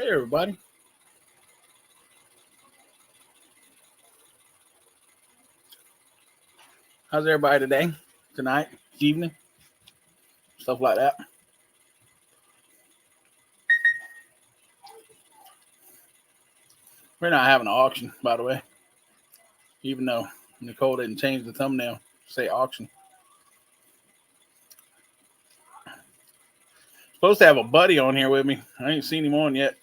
Hey, everybody. How's everybody today, tonight, evening, stuff like that? We're not having an auction, by the way, even though Nicole didn't change the thumbnail to say auction. Supposed to have a buddy on here with me. I ain't seen him on yet.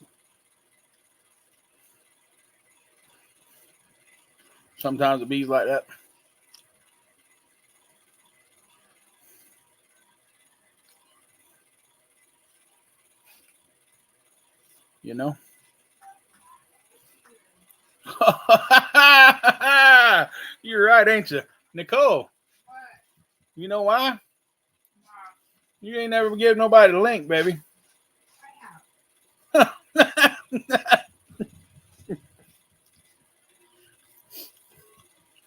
Sometimes it bees like that. You know? You're right, ain't you? Nicole. What? You know why? You ain't never give nobody the link, baby.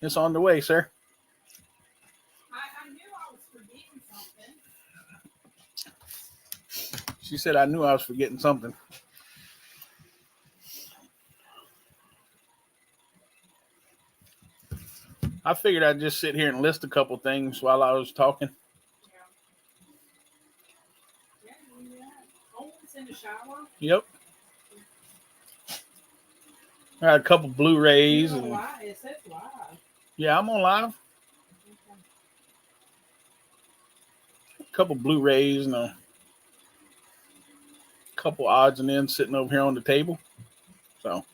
It's on the way, sir. I knew I was forgetting something. She said I knew I was forgetting something. I figured I'd just sit here and list a couple things while I was talking. Yeah, always in the shower. Yep. I got a couple Blu-rays. And, it says live. Yeah, I'm on live. Okay. A couple Blu-rays and a couple odds and ends sitting over here on the table. So,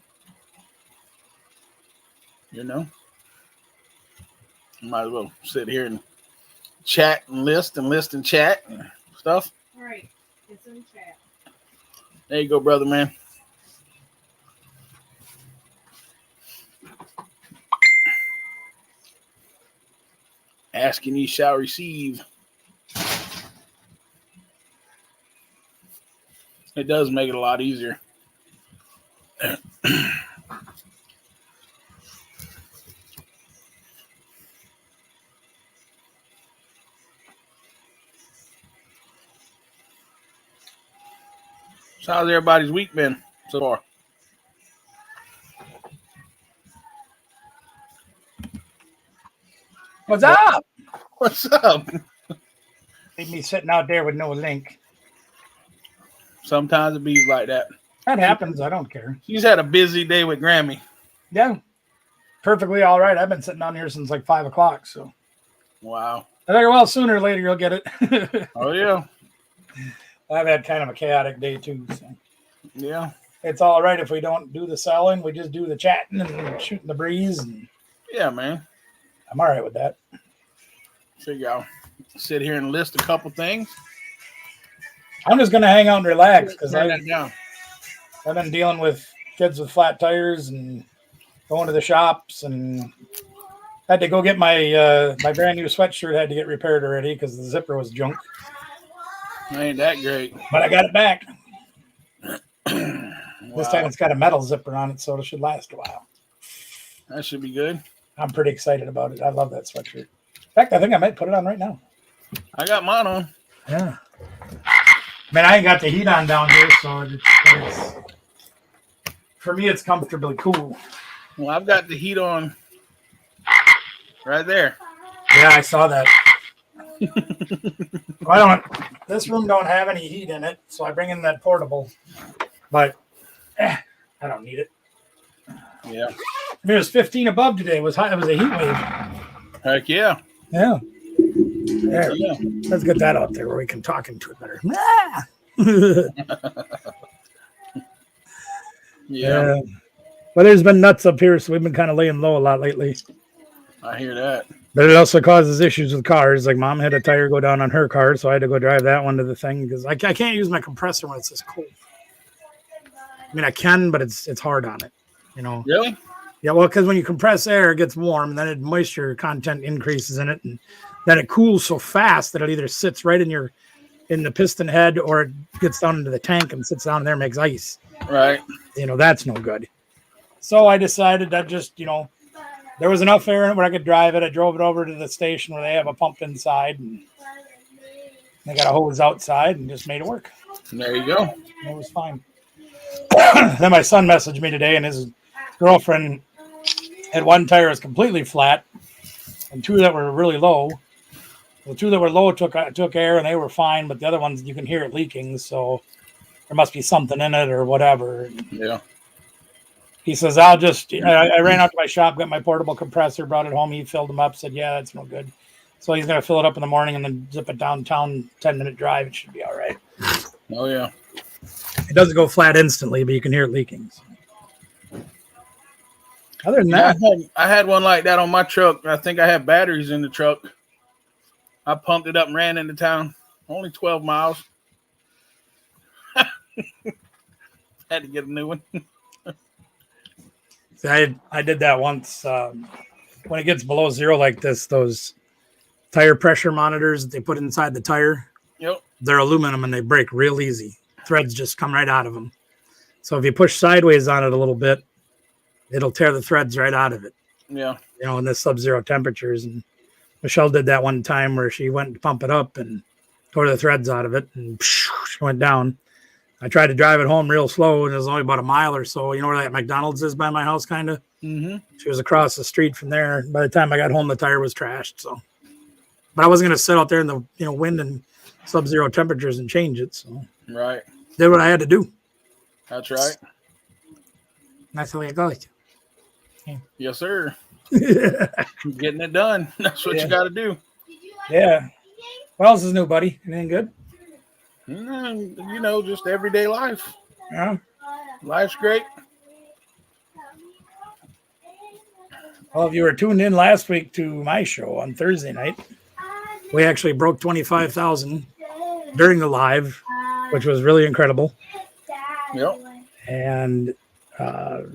you know, might as well sit here and chat and list and chat and stuff. All right, it's in chat. There you go, brother, man. Asking ye shall receive. It does make it a lot easier. So how's everybody's week been so far? What's up? What's up? Leave me sitting out there with no link. Sometimes it be like that. That happens. I don't care. She's had a busy day with Grammy. Yeah. Perfectly all right. I've been sitting down here since like 5 o'clock. So, Wow. I figure, well, sooner or later you'll get it. Oh, yeah. I've had kind of a chaotic day too. So. Yeah. It's all right if we don't do the selling. We just do the chatting and shooting the breeze. And Yeah, man. I'm all right with that. Figure I'll sit here and list a couple things. I'm just going to hang out and relax because Turn that down. I've been dealing with kids with flat tires and going to the shops and had to go get my my brand new sweatshirt had to get repaired already because the zipper was junk. Ain't that great. But I got it back. Wow. This time it's got a metal zipper on it, so it should last a while. That should be good. I'm pretty excited about it. I love that sweatshirt. In fact, I think I might put it on right now. I got mine on. Yeah. I mean, I ain't got the heat on down here, so it's for me, it's comfortably cool. Well, I've got the heat on right there. Yeah, I saw that. Well, this room don't have any heat in it, so I bring in that portable. But I don't need it. Yeah. I mean, it was 15 above today. It was hot. It was a heat wave. Heck yeah. Yeah. There. Yeah. Let's get that out there where we can talk into it better. Yeah. But there's been nuts up here, so we've been kind of laying low a lot lately. I hear that. But it also causes issues with cars. Like mom had a tire go down on her car, so I had to go drive that one to the thing because I can't use my compressor when it's this cold. I mean, I can, but it's hard on it. You know. Really? Yeah, well, because when you compress air, it gets warm, and then moisture content increases in it, and then it cools so fast that it either sits right in the piston head or it gets down into the tank and sits down there and makes ice. Right. You know, that's no good. So I decided that just, there was enough air in it where I could drive it. I drove it over to the station where they have a pump inside, and they got a hose outside and just made it work. There you go. It was fine. Then my son messaged me today, and his girlfriend had one tire was completely flat, and two that were really low. The two that were low took air, and they were fine, but the other ones you can hear it leaking, so there must be something in it or whatever. Yeah. He says, I ran out to my shop, got my portable compressor, brought it home. He filled them up, said, yeah, that's no good. So he's going to fill it up in the morning and then zip it downtown, 10-minute drive. It should be all right. Oh, yeah. It doesn't go flat instantly, but you can hear it leaking. So. Other than that, I had one like that on my truck. I think I had batteries in the truck. I pumped it up and ran into town. Only 12 miles. Had to get a new one. I did that once. When it gets below zero like this, those tire pressure monitors that they put inside the tire, Yep. They're aluminum and they break real easy. Threads just come right out of them. So if you push sideways on it a little bit, it'll tear the threads right out of it. Yeah. You know, in the sub-zero temperatures. And Michelle did that one time where she went to pump it up and tore the threads out of it and she went down. I tried to drive it home real slow, and it was only about a mile or so. You know where that McDonald's is by my house, kind of? Mm-hmm. She was across the street from there. By the time I got home, the tire was trashed. So, but I wasn't going to sit out there in the wind and sub-zero temperatures and change it. So, Right. did what I had to do. That's right. That's the way it goes. Yes, sir. Getting it done. That's what you got to do. Yeah. What else is new, buddy? Anything good? You know, just everyday life. Yeah. Life's great. Well, if you were tuned in last week to my show on Thursday night, we actually broke 25,000 during the live, which was really incredible. Yep. And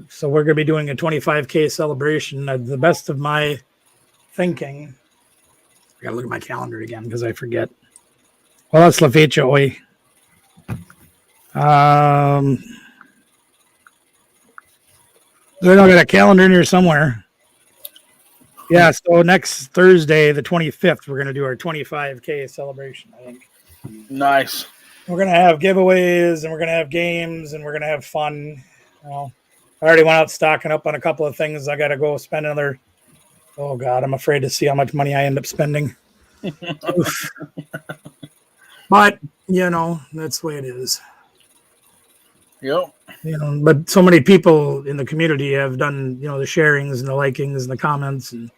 so we're going to be doing a 25K celebration. The best of my thinking. I got to look at my calendar again because I forget. Well, that's La Fecha hoy. I got a calendar in here somewhere. Yeah, so next Thursday, the 25th, we're going to do our 25K celebration, I think. Nice. We're going to have giveaways, and we're going to have games, and we're going to have fun. I already went out stocking up on a couple of things. I got to go spend another. Oh, God, I'm afraid to see how much money I end up spending. But, that's the way it is. Yep. But so many people in the community have done, the sharings and the likings and the comments and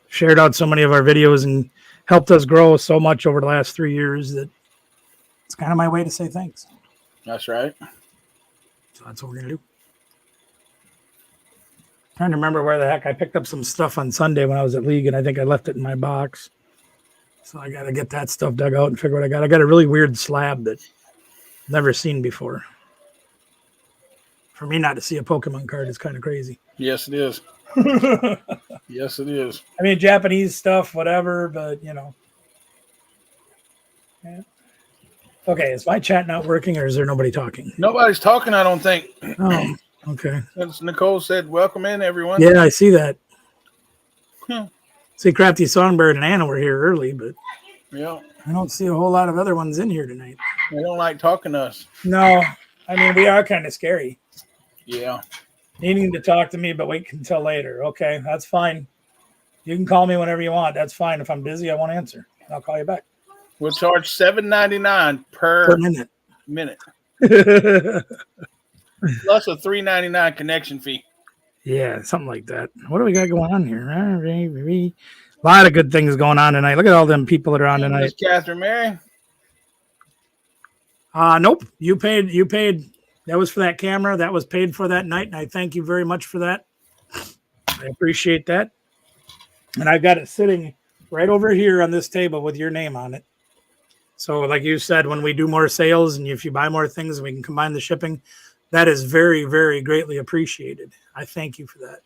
shared out so many of our videos and helped us grow so much over the last 3 years that it's kind of my way to say thanks. That's right. So that's what we're going to do. Trying to remember where the heck I picked up some stuff on Sunday when I was at League, and I think I left it in my box. So I got to get that stuff dug out and figure what I got. I got a really weird slab that I've never seen before. For me not to see a Pokemon card is kind of crazy. Yes, it is. Yes, it is. I mean, Japanese stuff, whatever, but, Yeah. Okay, is my chat not working, or is there nobody talking? Nobody's talking, I don't think. Oh, okay. As Nicole said, welcome in, everyone. Yeah, I see that. See, Crafty Songbird and Anna were here early, but Yeah. I don't see a whole lot of other ones in here tonight. They don't like talking to us. No, I mean, we are kind of scary. Yeah. Needing to talk to me, but wait until later. Okay, that's fine. You can call me whenever you want. That's fine. If I'm busy, I won't answer. I'll call you back. We'll charge $7.99 per minute. Plus a $3.99 connection fee. Yeah, something like that. What do we got going on here? A lot of good things going on tonight. Look at all them people that are on tonight. Miss Catherine Mary. Nope. You paid. That was for that camera. That was paid for that night, and I thank you very much for that. I appreciate that. And I've got it sitting right over here on this table with your name on it. So like you said, when we do more sales and if you buy more things and we can combine the shipping, that is very, very greatly appreciated. I thank you for that.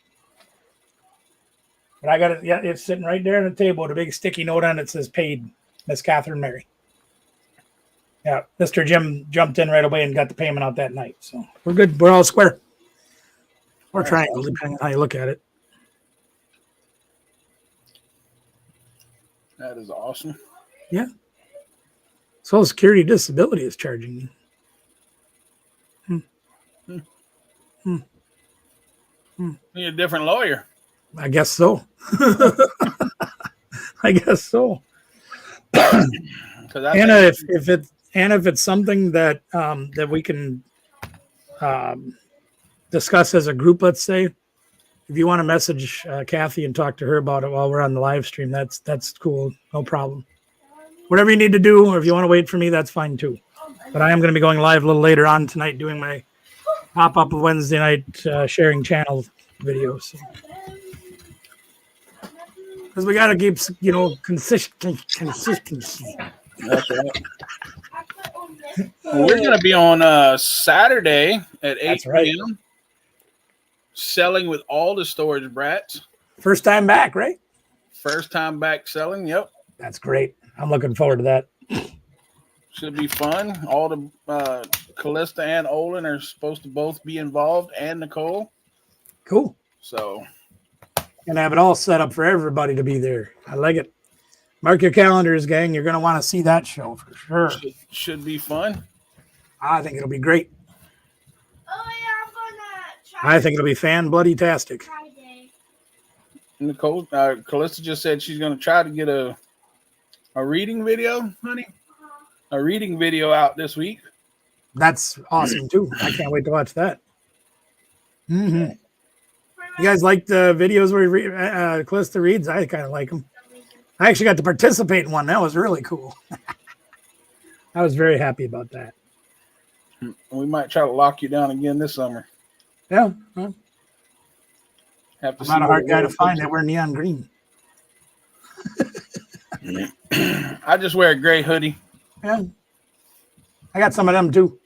But I got it. Yeah, it's sitting right there on the table with a big sticky note on it that says paid, Miss Catherine Mary. Yeah, Mr. Jim jumped in right away and got the payment out that night. So we're good. We're all square. Or triangle, depending on how you look at it. That is awesome. Yeah. Social Security Disability is charging me. You're a different lawyer. I guess so. I guess so. Anna, if it's something that that we can discuss as a group, let's say, if you want to message Kathy and talk to her about it while we're on the live stream, that's cool, no problem. Whatever you need to do, or if you want to wait for me, that's fine too. But I am going to be going live a little later on tonight, doing my pop-up Wednesday night sharing channel videos. Because we got to keep, consistency. That's right. Well, we're going to be on Saturday at 8 p.m. selling with all the storage brats. First time back, right? First time back selling, yep. That's great. I'm looking forward to that. Should be fun. All the Callista and Olin are supposed to both be involved, and Nicole. Cool. So. And have it all set up for everybody to be there. I like it. Mark your calendars, gang. You're going to want to see that show for sure. Should be fun. I think it'll be great. Oh, yeah, I'm going to try. I think it'll be fan-bloody-tastic. Nicole, Callista just said she's going to try to get a reading video, honey. A reading video out this week. That's awesome, too. I can't wait to watch that. Mm-hmm. You guys like the videos where Callista reads? I kind of like them. I actually got to participate in one. That was really cool. I was very happy about that. We might try to lock you down again this summer. Yeah. Well, have to I'm not a hard guy to find that we're neon green. I just wear a gray hoodie. Yeah. I got some of them too.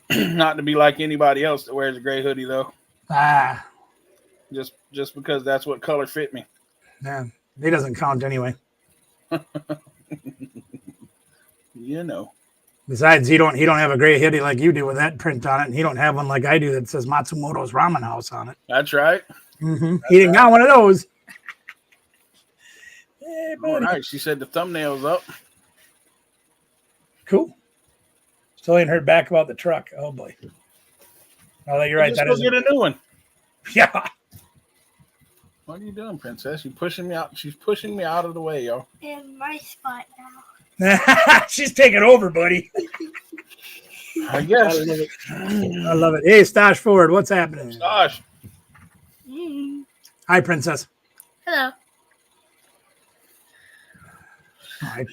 Not to be like anybody else that wears a gray hoodie though. Just because that's what color fit me. Yeah. He doesn't count anyway. You know. Besides, he don't have a gray hoodie like you do with that print on it, and he don't have one like I do that says Matsumoto's Ramen House on it. That's right. Mm-hmm. He didn't got one of those. Yeah, all right. She said the thumbnail's up. Cool. Still ain't heard back about the truck. Oh boy. Oh, you're right. That is get a new one. Yeah. What are you doing, Princess? You're pushing me out. She's pushing me out of the way, y'all. In my spot now. She's taking over, buddy. I guess. I love it. Hey, Stash Ford, what's happening? Stash. Hi, Princess. Hello.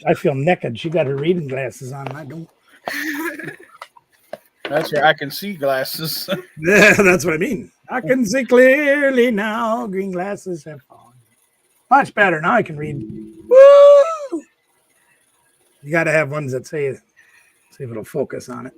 I feel naked. She got her reading glasses on. I don't. That's where I can see glasses. Yeah, that's what I mean. I can see clearly now. Green glasses have fallen. Much better. Now I can read. Woo! You got to have ones that see if it'll focus on it.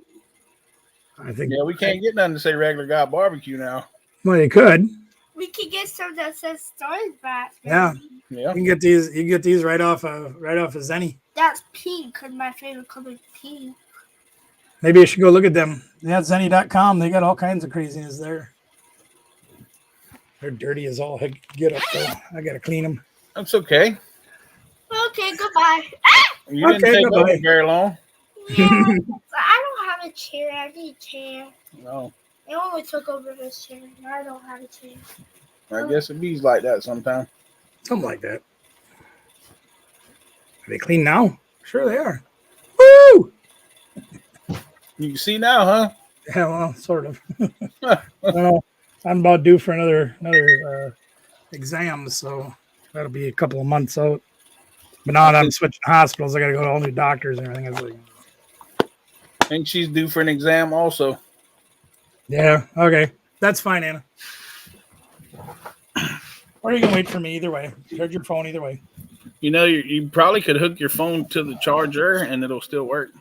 I think. Yeah, we can't get nothing to say regular guy barbecue now. Well, you could. We could get some that says storage back. Yeah. Yeah. You can get these. You can get these right off of Zenny. That's pink, because my favorite color is pink. Maybe you should go look at them. Yeah, Zenny.com. They got all kinds of craziness there. They're dirty as all heck get up there. I gotta clean them. That's okay. Okay, goodbye. You didn't take over very long. Yeah, I don't have a chair. I need a chair. No. They only took over this chair. Now I don't have a chair. I guess it bees like that sometimes. Something like that. Are they clean now? Sure they are. Woo! You can see now, huh? Yeah, well, sort of. I don't know. I'm about due for another exam, so that'll be a couple of months out. But now that I'm switching hospitals, I got to go to all new doctors and everything. I think she's due for an exam also. Yeah, okay. That's fine, Anna. Or you can wait for me either way. Charge your phone either way. You know, you probably could hook your phone to the charger and it'll still work.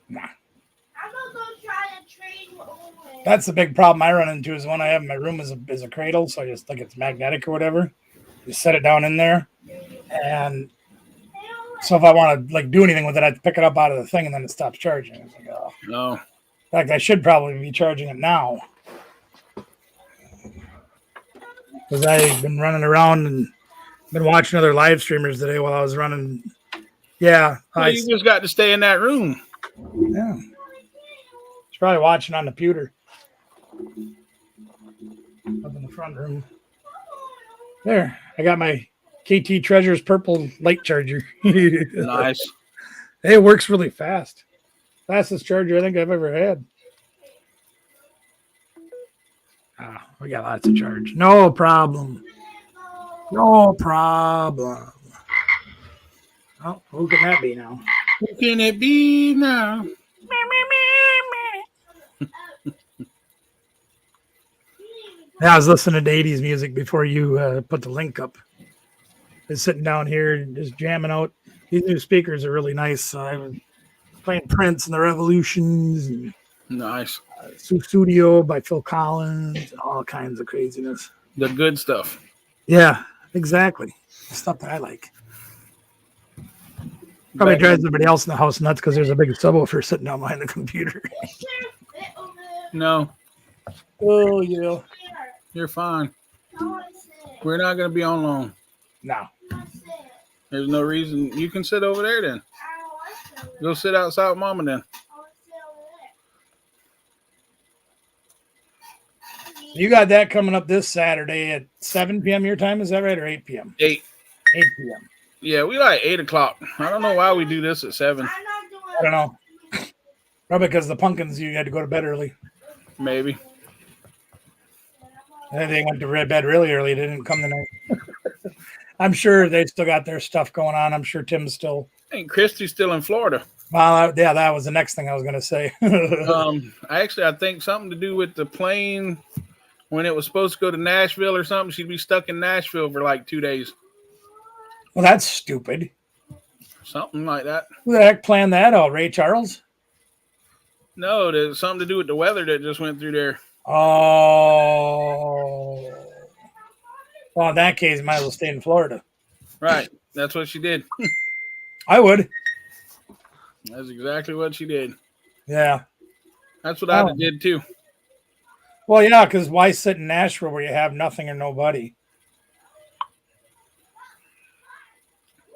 Nah. I'm going to go try to train away. That's the big problem I run into is one I have in my room is a cradle, so I just think it's magnetic or whatever. You set it down in there, and so if I want to do anything with it, I pick it up out of the thing, and then it stops charging. It's like, oh. No. In fact, I should probably be charging it now because I've been running around and been watching other live streamers today while I was running. Yeah, well, you just got to stay in that room. Yeah, she's probably watching on the computer. Up in the front room. There, I got my KT Treasures purple light charger. Nice. It works really fast. Fastest charger I think I've ever had. We got lots of charge. No problem. No problem. Oh, who can that be now? Who can it be now? Yeah, I was listening to 80s music before you put the link up. Just sitting down here and just jamming out. These new speakers are really nice. I was playing Prince and the Revolutions and Nice. Studio by Phil Collins and all kinds of craziness. The good stuff. Yeah, exactly. Stuff that I like. Probably drives everybody else in the house nuts because there's a big subwoofer sitting down behind the computer. No, Oh, yeah. you're fine. We're not going to be on long. No. There's no reason. You can sit over there then. Go sit outside with Mama then. You got that coming up this Saturday at 7 p.m. your time, is that right? Or 8 p.m.? 8. 8 p.m. Yeah, we like 8 o'clock. I don't know why we do this at 7. I don't know. Probably because the pumpkins, you had to go to bed early. Maybe. And they went to bed really early. They didn't come tonight. I'm sure they still got their stuff going on. I'm sure Tim's still. Ain't Christy's still in Florida? Well, yeah, that was the next thing I was going to say. I think something to do with the plane when it was supposed to go to Nashville or something. She'd be stuck in Nashville for like 2 days. Well, that's stupid. Something like that. Who the heck planned that out? Ray Charles? No, there's something to do with the weather that just went through there. Oh. Well, in that case, might as well stay in Florida. Right. That's what she did. I would. That's exactly what she did. Yeah. That's what I did too. Well, yeah, because why sit in Nashville where you have nothing or nobody?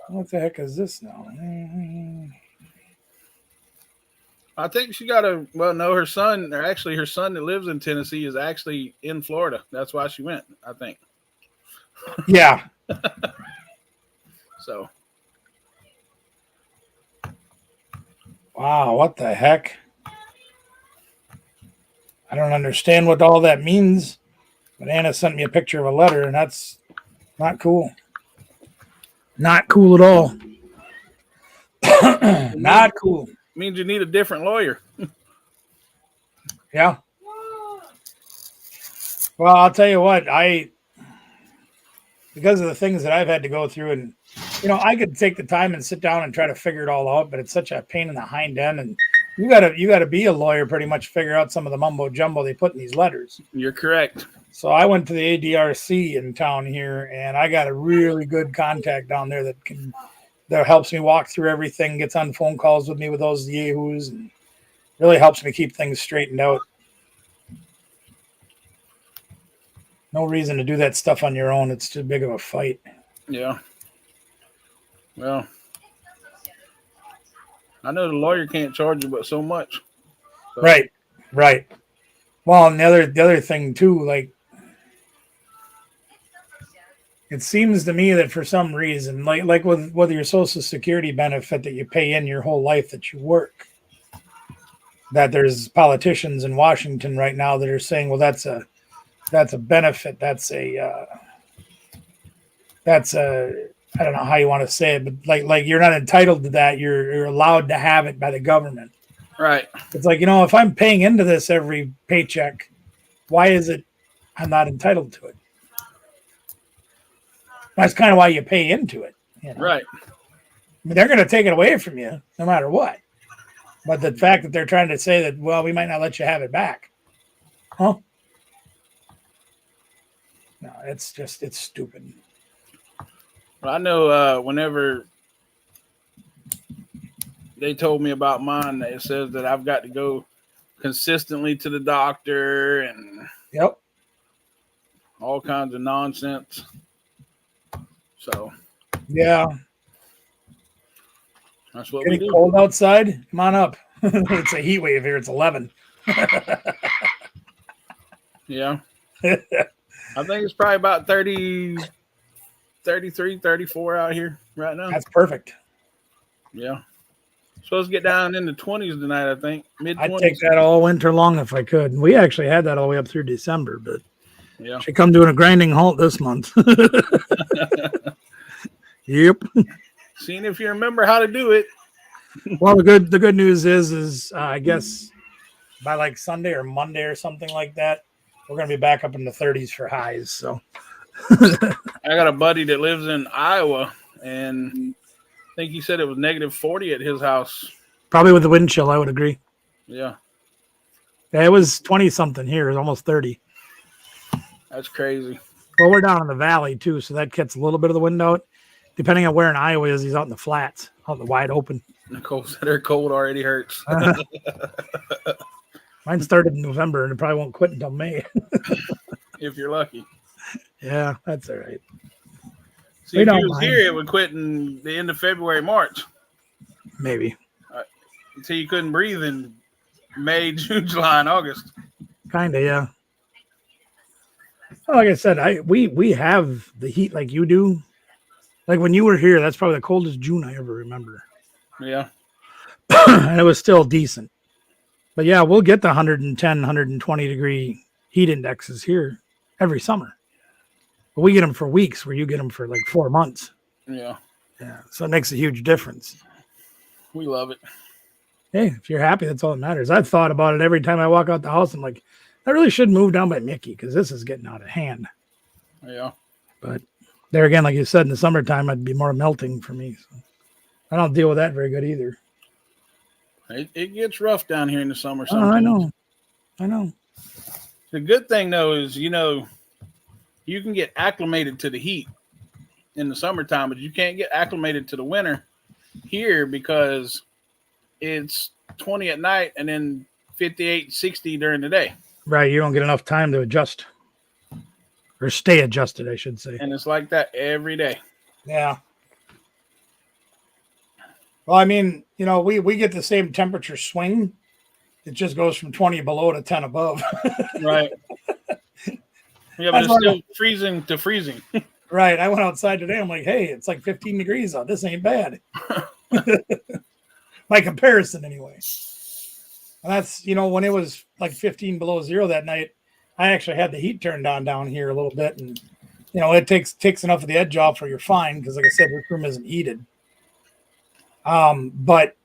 What the heck is this now? I think she got her son that lives in Tennessee is actually in Florida. That's why she went, I think. Yeah. So. Wow, what the heck? I don't understand what all that means. But Anna sent me a picture of a letter, and that's not cool. Not cool at all. Not cool. Means you need a different lawyer. Yeah. Well, I'll tell you what, because of the things that I've had to go through, and I could take the time and sit down and try to figure it all out, but it's such a pain in the hind end, and you gotta be a lawyer pretty much to figure out some of the mumbo jumbo they put in these letters. You're correct. So I went to the ADRC in town here, and I got a really good contact down there that helps me walk through everything, gets on phone calls with me with those yahoos, and really helps me keep things straightened out. No reason to do that stuff on your own. It's too big of a fight. Yeah. Well, I know the lawyer can't charge you but so much. So. Right. Well, and the other thing too, like, it seems to me that for some reason, like with your Social Security benefit that you pay in your whole life that you work, that there's politicians in Washington right now that are saying, well, that's a benefit. That's a I don't know how you want to say it, but like you're not entitled to that. You're allowed to have it by the government. Right. It's like, if I'm paying into this every paycheck, why is it I'm not entitled to it? That's kind of why you pay into it. Right. I mean, they're going to take it away from you no matter what. But the fact that they're trying to say that, well, we might not let you have it back. Huh? No, it's stupid. Well, I know whenever they told me about mine, it says that I've got to go consistently to the doctor and yep, all kinds of nonsense. So yeah, that's what getting we do. Cold outside. Come on up. It's a heat wave here. It's 11. Yeah. I think it's probably about 30, 33, 34 out here right now. That's perfect. Yeah. Supposed to get down in the 20s tonight, I think. Mid 20s. I'd take that all winter long if I could. We actually had that all the way up through December, but Yeah. she come to a grinding halt this month. Yep. Seeing if you remember how to do it. Well, the good news is I guess by like Sunday or Monday or something like that, we're gonna be back up in the 30s for highs. So I got a buddy that lives in Iowa, and I think he said it was negative 40 at his house. probably with the wind chill, I would agree. Yeah. Yeah, it was 20 something here, it was almost 30. That's crazy. Well, we're down in the valley too, so that gets a little bit of the wind out. Depending on where in Iowa is, he's out in the flats, out in the wide open. Nicole said her cold already hurts. Mine started in November and it probably won't quit until May. If you're lucky. Yeah, that's all right. See, if he was here, it would quit in the end of February, March. Maybe. Until you couldn't breathe in May, June, July, and August. Kind of, yeah. Well, like I said, we have the heat like you do. Like when you were here, that's probably the coldest June I ever remember. Yeah. And it was still decent. But yeah, we'll get the 110, 120 degree heat indexes here every summer. But we get them for weeks where you get them for like 4 months. Yeah. Yeah. So it makes a huge difference. We love it. Hey, if you're happy, that's all that matters. I've thought about it every time I walk out the house. I'm like, I really should move down by Mickey because this is getting out of hand. Yeah. But there again, like you said, in the summertime, it'd be more melting for me. So I don't deal with that very good either. It gets rough down here in the summer Oh, sometimes. I know. The good thing, though, is, you can get acclimated to the heat in the summertime, but you can't get acclimated to the winter here because it's 20 at night and then 58, 60 during the day. Right. You don't get enough time to adjust or stay adjusted, I should say. And it's like that every day. Yeah. Well, I mean, we get the same temperature swing. It just goes from 20 below to 10 above. Right. Yeah, but it's still freezing to freezing. Right. I went outside today. I'm like, hey, it's like 15 degrees out. This ain't bad. By comparison, anyway. And that's, when it was like 15 below zero that night, I actually had the heat turned on down here a little bit. And, it takes enough of the edge off or you're fine. Because like I said, this room isn't heated. But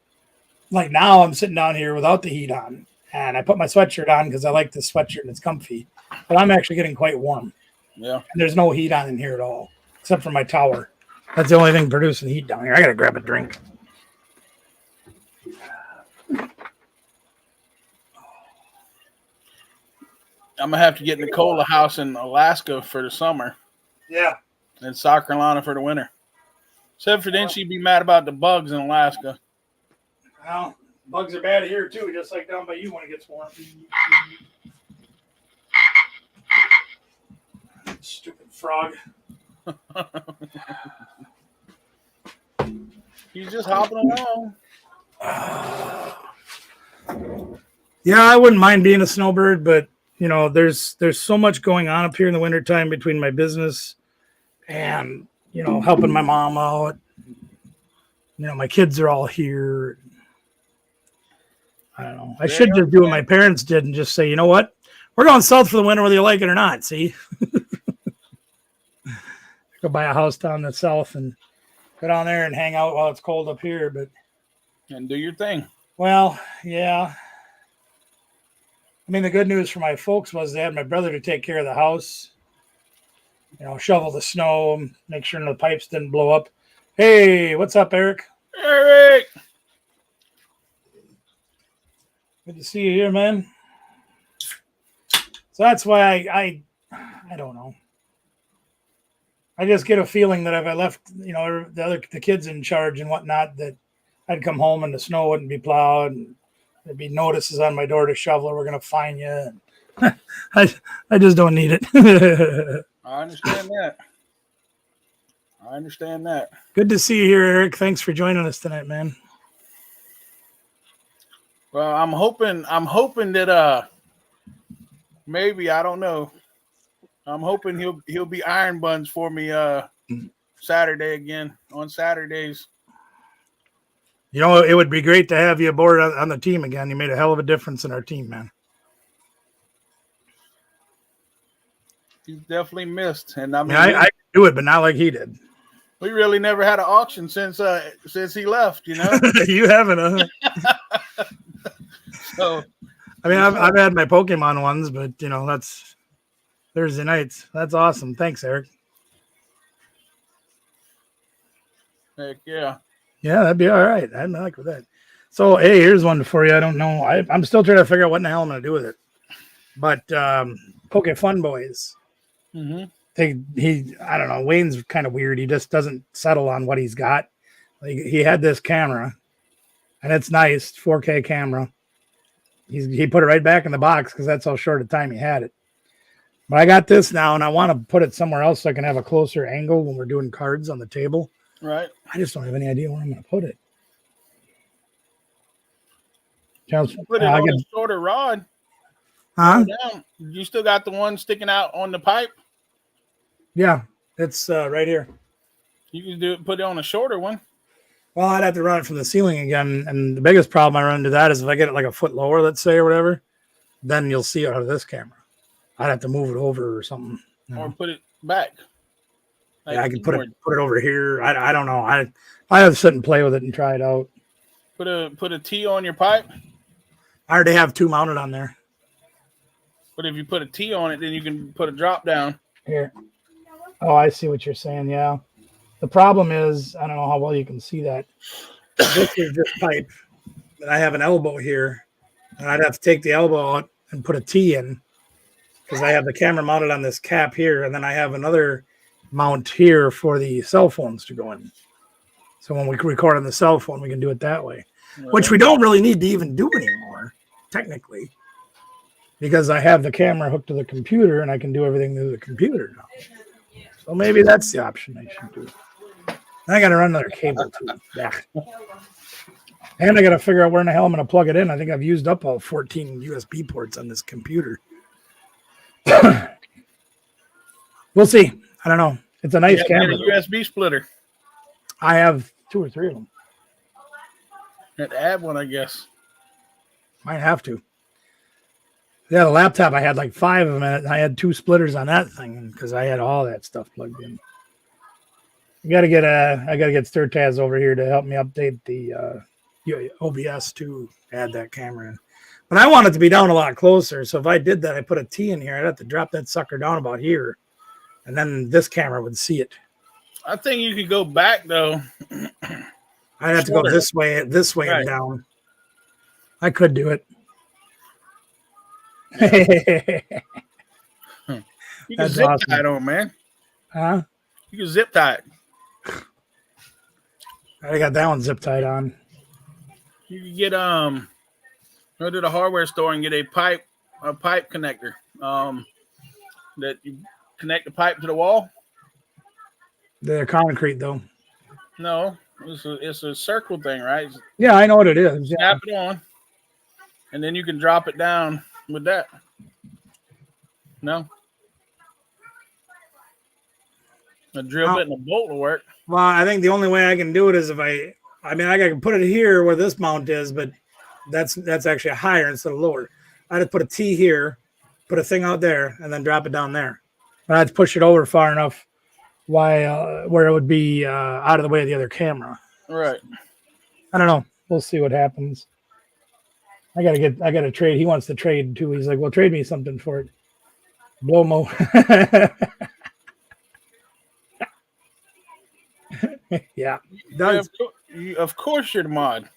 like now I'm sitting down here without the heat on. And I put my sweatshirt on because I like this sweatshirt and it's comfy. But I'm actually getting quite warm. Yeah. And there's no heat on in here at all. Except for my tower. That's the only thing producing heat down here. I got to grab a drink. I'm going to have to get Nicole a house in Alaska for the summer. Yeah. And South Carolina for the winter. Except for then she'd be mad about the bugs in Alaska. Well, bugs are bad here too, just like down by you when it gets warm. Stupid frog. He's just hopping along. Yeah, I wouldn't mind being a snowbird, but there's so much going on up here in the wintertime between my business and helping my mom out. My kids are all here. I don't know. I should just do what my parents did and just say, you know what? We're going south for the winter whether you like it or not, see? Go buy a house down the south and go down there and hang out while it's cold up here. And do your thing. Well, yeah. I mean, the good news for my folks was they had my brother to take care of the house. Shovel the snow, make sure the pipes didn't blow up. Hey, what's up, Eric? Eric! Good to see you here, man. So that's why I don't know. I just get a feeling that if I left, the kids in charge and whatnot, that I'd come home and the snow wouldn't be plowed and there'd be notices on my door to shovel. We're going to fine you. I just don't need it. I understand that. Good to see you here, Eric. Thanks for joining us tonight, man. Well, I'm hoping that Maybe, I don't know. I'm hoping he'll be iron buns for me Saturday again on Saturdays. You know, it would be great to have you aboard on the team again. You made a hell of a difference in our team, man. He's definitely missed, and I I mean, mean, I could do it, but not like he did. we really never had an auction since he left. You know, You haven't, so I mean, I've had my Pokemon ones, but you know, that's Thursday nights. That's awesome. Thanks, Eric. heck yeah. Yeah, that'd be all right. I'm like with that. So, hey, here's one for you. I don't know. I'm still trying to figure out what in the hell I'm going to do with it. But Poke Fun Boys, Mm-hmm. I don't know. Wayne's kind of weird. He just doesn't settle on what he's got. Like, he had this camera, and it's nice, 4K camera. He put it right back in the box because that's how short a time he had it. But I got this now, and I want to put it somewhere else so I can have a closer angle when we're doing cards on the table. Right. I just don't have any idea where I'm going to put it. Put it on a shorter rod. Huh? Down. You still got the one sticking out on the pipe? Yeah, it's right here. You can put it on a shorter one. Well, I'd have to run it from the ceiling again. And the biggest problem I run into that is if I get it like a foot lower, let's say, or whatever, then you'll see it out of this camera. I'd have to move it over or something. Or put it back. Like yeah, I can put it over here. I don't know. I have to sit and play with it and try it out. Put a T on your pipe. I already have two mounted on there. But if you put a T on it, then you can put a drop down. Here. Oh, I see what you're saying. Yeah. The problem is, I don't know how well you can see that. This is this pipe, and I have an elbow here, and I'd have to take the elbow out and put a T in because I have the camera mounted on this cap here, and then I have another mount here for the cell phones to go in. So when we record on the cell phone, we can do it that way, which we don't really need to even do anymore, technically, because I have the camera hooked to the computer and I can do everything through the computer now. So maybe that's the option I should do. I got to run another cable too. Yeah. And I got to figure out where in the hell I'm going to plug it in. I think I've used up all 14 USB ports on this computer. We'll see. I don't know. It's a nice camera. Get a USB splitter. I have 2 or 3 of them. Had to add one, I guess. Might have to. Yeah, the laptop, I had like 5 of them in it. And I had 2 splitters on that thing because I had all that stuff plugged in. I gotta get Sturtaz over here to help me update the OBS to add that camera in. But I want it to be down a lot closer. So if I did that, I put a T in here, I'd have to drop that sucker down about here. And then this camera would see it. I think you could go back though. I'd have to go this way right. And down. I could do it. You can zip tie it on, man. Huh? You can zip tie it. I got that one zip tied on. You can get go to the hardware store and get a pipe connector. That you connect the pipe to the wall. They're concrete though. No, it's a circle thing, right? Yeah, I know what it is. Snap it on, and then you can drop it down with that. No. A drill bit and a bolt will work. Well, I think the only way I can do it is if I can put it here where this mount is, but that's actually higher instead of lower. I'd have to put a T here, put a thing out there, and then drop it down there. But I'd push it over far enough where it would be out of the way of the other camera. Right. I don't know. We'll see what happens. I gotta trade. He wants to trade too. He's like, well, trade me something for it. Blow-mo. Yeah. Of course you're the mod.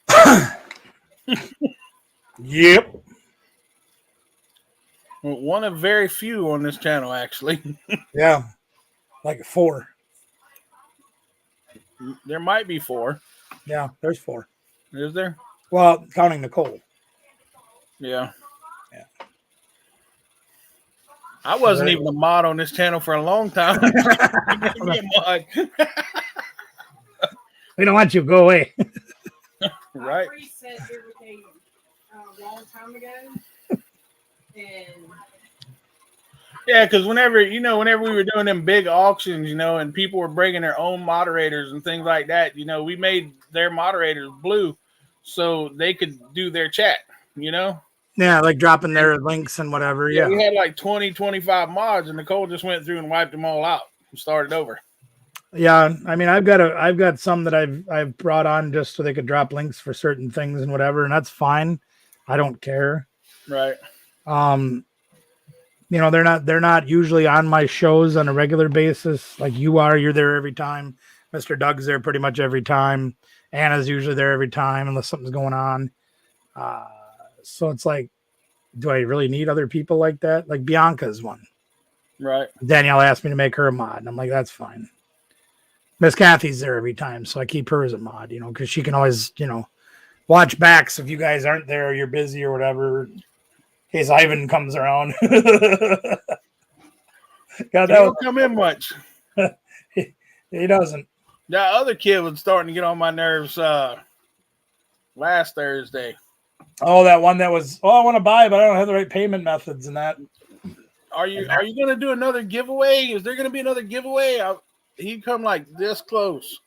Yep. One of very few on this channel, actually. Yeah. Like 4. There might be 4. Yeah, there's 4. Is there? Well, counting Nicole. Yeah. I wasn't even a mod on this channel for a long time. Mod. We don't want you to go away. Right. I said there was a long time ago, and Yeah, because whenever we were doing them big auctions, and people were bringing their own moderators and things like that, we made their moderators blue so they could do their chat. Yeah, like dropping their links and whatever. Yeah, Yeah. we had like 20, 25 mods, and Nicole just went through and wiped them all out and started over. Yeah, I mean, I've got some that I've brought on just so they could drop links for certain things and whatever, and that's fine. I don't care. Right. They're not usually on my shows on a regular basis like you are. You're there every time. Mr. Doug's there pretty much every time. Anna's usually there every time unless something's going on. So it's like, do I really need other people like that? Like Bianca's one. Right. Danielle asked me to make her a mod, and I'm like, that's fine. Miss Kathy's there every time, so I keep her as a mod, because she can always, watch backs if you guys aren't there or you're busy or whatever. In case Ivan comes around. God, He don't come in much. he doesn't. That other kid was starting to get on my nerves last Thursday. Oh, that one that was, I want to buy, but I don't have the right payment methods and that. Are you going to do another giveaway? Is there going to be another giveaway? He come like this close.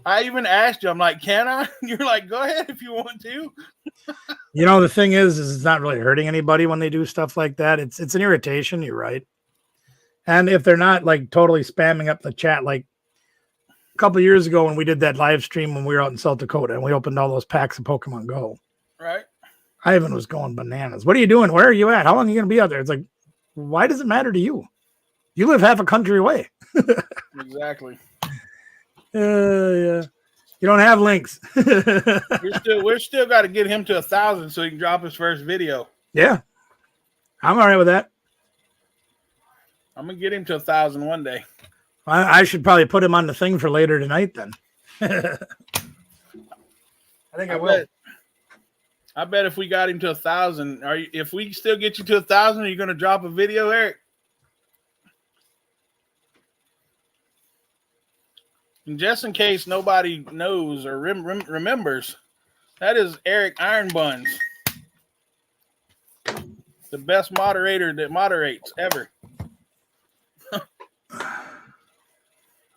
I even asked you, I'm like, can I? You're like, go ahead if you want to. The thing is it's not really hurting anybody when they do stuff like that. It's an irritation. You're right. And if they're not like totally spamming up the chat, like a couple of years ago when we did that live stream when we were out in South Dakota and we opened all those packs of Pokemon Go. Right. Ivan was going bananas. What are you doing? Where are you at? How long are you going to be out there? It's like, why does it matter to you? You live half a country away. Exactly. Yeah. You don't have links. we're still got to get him to 1,000 so he can drop his first video. Yeah. I'm all right with that. I'm going to get him to 1,000 one day. I should probably put him on the thing for later tonight then. I think I will. I bet if we got him to 1,000, if we still get you to 1,000, are you going to drop a video, Eric? And just in case nobody knows or remembers, that is Eric Iron Buns, the best moderator that moderates ever.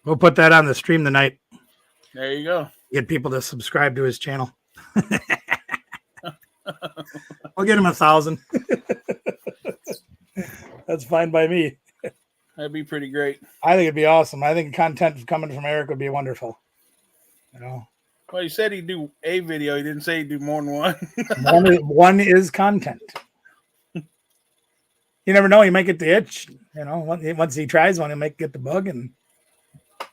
We'll put that on the stream tonight. There you go. Get people to subscribe to his channel. I'll get him 1,000. That's fine by me. That'd be pretty great. I think it'd be awesome. I think content coming from Eric would be wonderful. Well, he said he'd do a video. He didn't say he'd do more than one. one is content. You never know. He might get the itch. Once he tries one, he might get the bug, and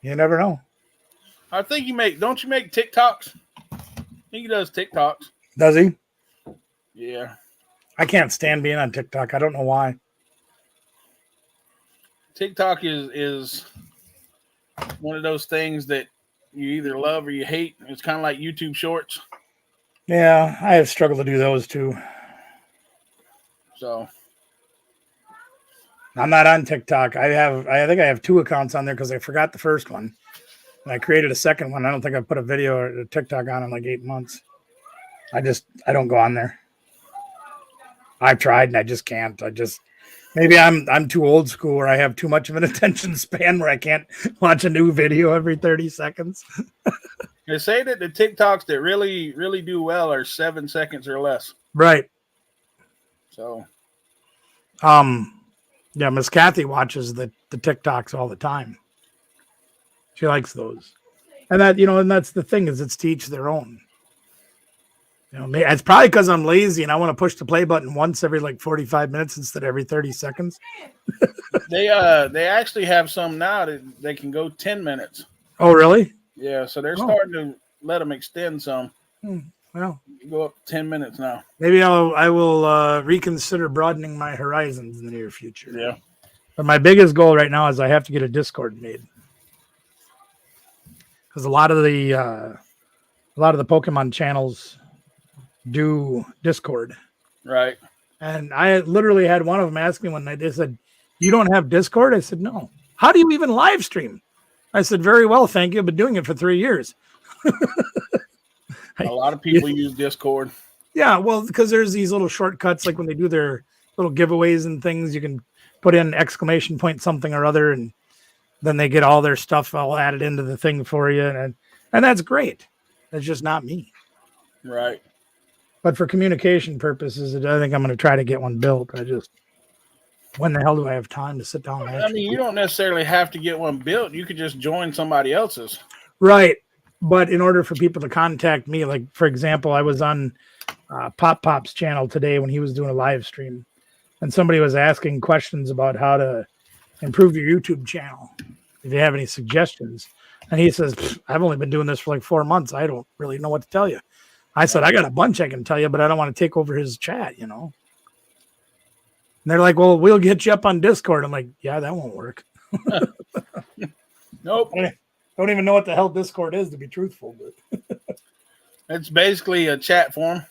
you never know. I think don't you make TikToks? I think he does TikToks. Does he? Yeah. I can't stand being on TikTok. I don't know why. TikTok is one of those things that you either love or you hate. It's kind of like YouTube Shorts. Yeah, I have struggled to do those too. So I'm not on TikTok. I think I have 2 accounts on there because I forgot the first one. And I created a second one. I don't think I've put a video or a TikTok on in like 8 months. I don't go on there. I've tried and I just can't. Maybe I'm too old school or I have too much of an attention span where I can't watch a new video every 30 seconds. They say that the TikToks that really, really do well are 7 seconds or less. Right. So, yeah, Miss Kathy watches the TikToks all the time. She likes those. And that's the thing is it's to each their own. It's probably because I'm lazy and I want to push the play button once every like 45 minutes instead of every 30 seconds. They actually have some now that they can go 10 minutes. Oh, really? Yeah, so they're starting to let them extend some. Well, go up 10 minutes now. Maybe I will reconsider broadening my horizons in the near future. Yeah. But my biggest goal right now is I have to get a Discord made. Because a lot of the Pokemon channels do Discord. Right. And I literally had one of them ask me one night, they said, "You don't have Discord?" I said, "No." "How do you even live stream?" I said, "Very well, thank you. I've been doing it for 3 years." A lot of people use Discord. Yeah, well, because there's these little shortcuts, like when they do their little giveaways and things, you can put in exclamation point something or other, and then they get all their stuff all added into the thing for you, and that's great. That's just not me. Right. But for communication purposes, I think I'm going to try to get one built. When the hell do I have time to sit down and I actually? mean, you don't necessarily have to get one built. You could just join somebody else's. Right. But in order for people to contact me, like, for example, I was on Pop Pop's channel today when he was doing a live stream, and somebody was asking questions about how to improve your YouTube channel. If you have any suggestions. And he says, I've only been doing this for like 4 months. I don't really know what to tell you. I said, I got a bunch I can tell you, but I don't want to take over his chat, you know? And they're like, well, we'll get you up on Discord. I'm like, yeah, that won't work. Nope. I don't even know what the hell Discord is, to be truthful. But It's basically a chat forum.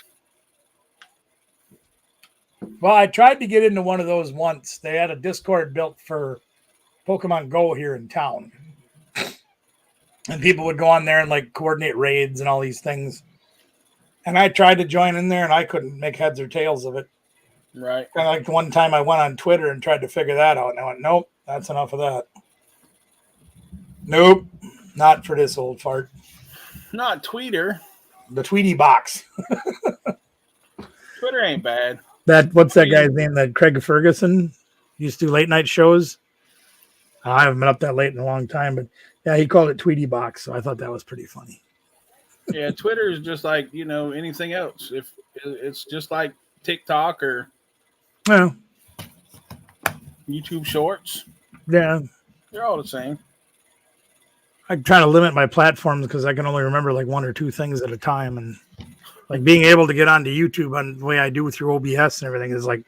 well, I tried to get into one of those once. They had a Discord built for Pokemon Go here in town. And people would go on there and like coordinate raids and all these things. And I tried to join in there and I couldn't make heads or tails of it. Right. Kind of like one time I went on Twitter and tried to figure that out. And I went, nope, that's enough of that. Nope, not for this old fart. Not Twitter. The Tweety box. Twitter ain't bad. What's that guy's name? That Craig Ferguson used to do late night shows. I haven't been up that late in a long time, but yeah, he called it Tweety box. So I thought that was pretty funny. Yeah, Twitter is just like, anything else. If it's just like TikTok or Well, YouTube Shorts, yeah. they're all the same. I try to limit my platforms because I can only remember like one or two things at a time. And like being able to get onto YouTube on the way I do through OBS and everything is like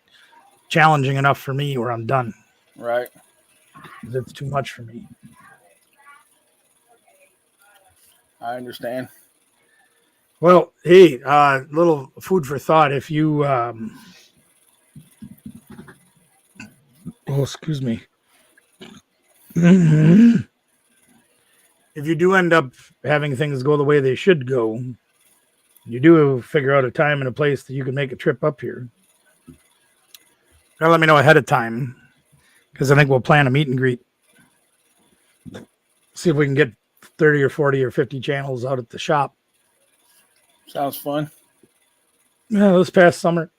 challenging enough for me where I'm done. Right. It's too much for me. I understand. Well, hey, little food for thought. If you, excuse me. If you do end up having things go the way they should go, you do figure out a time and a place that you can make a trip up here. Gotta let me know ahead of time, because I think we'll plan a meet and greet. See if we can get 30 or 40 or 50 channels out at the shop. Sounds fun. Yeah, this past summer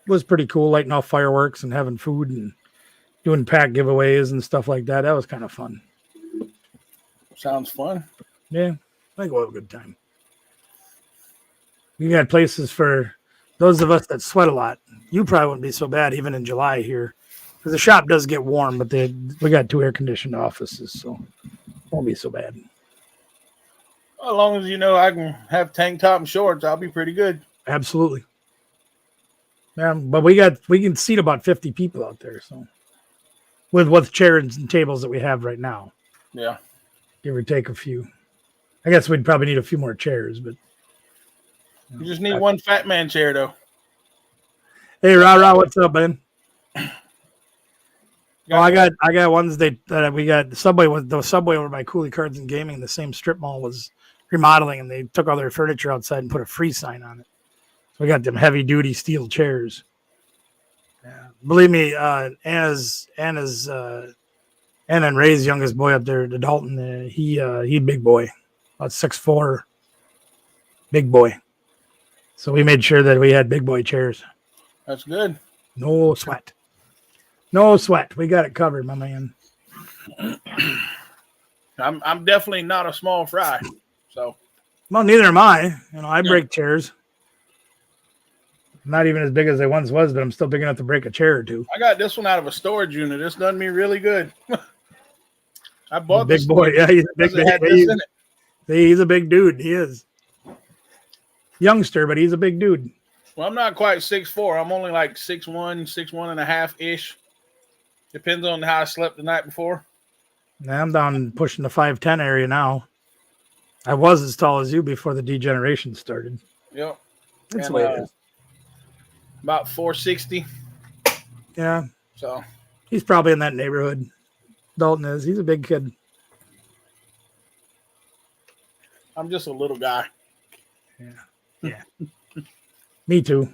was pretty cool, lighting off fireworks and having food and doing pack giveaways and stuff like that. That was kind of fun. Sounds fun. Yeah, I think we'll have a good time. We got places for those of us that sweat a lot. You probably wouldn't be so bad even in July here, because the shop does get warm, but we got 2 air-conditioned offices, so it won't be so bad. As long as I can have tank top and shorts, I'll be pretty good. Absolutely. Yeah, but we can seat about 50 people out there, so with what chairs and tables that we have right now. Yeah. Give or take a few. I guess we'd probably need a few more chairs, but You just need one fat man chair, though. hey, Ra, what's up, man? Oh, I got ones that we got the subway over by Cooley Cards and Gaming. The same strip mall was remodeling, and they took all their furniture outside and put a free sign on it. So we got them heavy duty steel chairs. Yeah. Believe me, Anna's Anna and Ray's youngest boy up there, the Dalton, he big boy, about 6'4", big boy. So we made sure that we had big boy chairs. That's good. No sweat. No sweat. We got it covered, my man. I'm definitely not a small fry. So. Well, neither am I. I break chairs. I'm not even as big as I once was, but I'm still big enough to break a chair or two. I got this one out of a storage unit. It's done me really good. I bought big boy. Yeah, he's a he's a big dude. He is. Youngster, but he's a big dude. Well, I'm not quite 6'4". I'm only like 6'1", 6'1.5" Depends on how I slept the night before. Now I'm down pushing the 5'10" area now. I was as tall as you before the degeneration started. Yep. That's the way it is. About 460. Yeah. So he's probably in that neighborhood. Dalton is. He's a big kid. I'm just a little guy. Yeah. Yeah. Me too.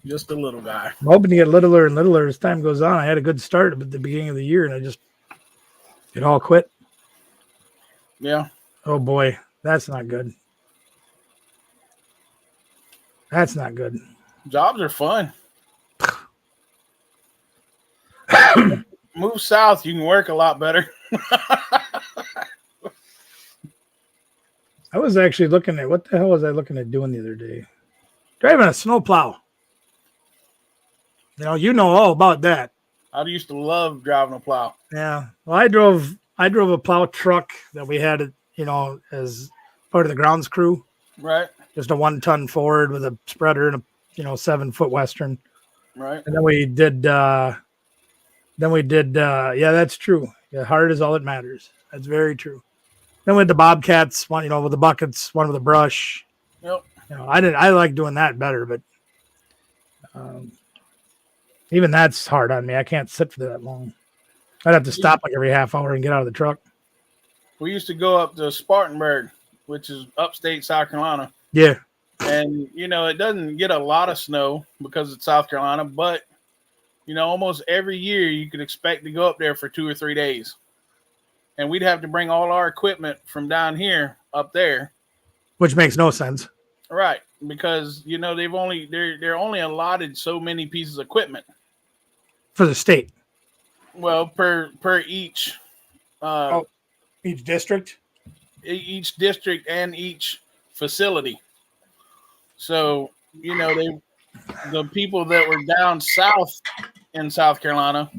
Just a little guy. I'm hoping to get littler and littler as time goes on. I had a good start at the beginning of the year, and it all quit. Yeah. Oh boy, that's not good. That's not good. Jobs are fun. Move south, you can work a lot better. I was actually looking at what the hell was I looking at doing the other day? Driving a snowplow. You know all about that. I used to love driving a plow. Yeah. Well, I drove a plow truck that we had, as part of the grounds crew. Right. Just a 1-ton Ford with a spreader and a 7-foot Western. Right. And then we did. Yeah, that's true. Yeah, hard is all that matters. That's very true. Then we had the Bobcats, one, with the buckets, one with a brush. Yep. I like doing that better, but even that's hard on me. I can't sit for that long. I'd have to stop like every half hour and get out of the truck. We used to go up to Spartanburg, which is upstate South Carolina. Yeah. And, it doesn't get a lot of snow because it's South Carolina, but, almost every year you could expect to go up there for 2 or 3 days. And we'd have to bring all our equipment from down here up there. Which makes no sense. Right. Because, they're only allotted so many pieces of equipment. For the state. Well, per each. Each district? Each district and each facility. So, the people that were down south in South Carolina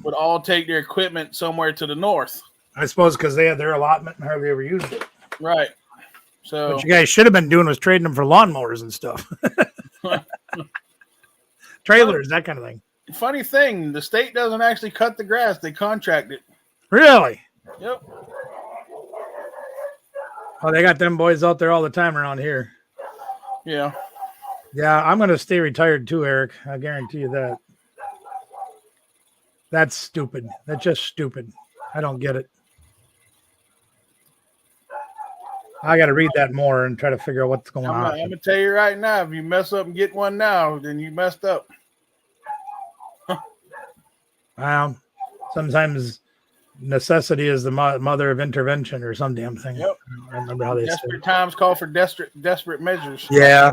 would all take their equipment somewhere to the north. I suppose because they had their allotment and hardly ever used it. Right. So what you guys should have been doing was trading them for lawnmowers and stuff. Trailers, that kind of thing. Funny thing, the state doesn't actually cut the grass. They contract it. Really? Yep. Oh, they got them boys out there all the time around here. Yeah. Yeah, I'm going to stay retired too, Eric. I guarantee you that. That's stupid. That's just stupid. I don't get it. I got to read that more and try to figure out what's going on. I'm going to tell you right now, if you mess up and get one now, then you messed up. Sometimes necessity is the mother of intervention or some damn thing. Yep. I don't remember how they said it. Desperate times call for desperate measures. Yeah.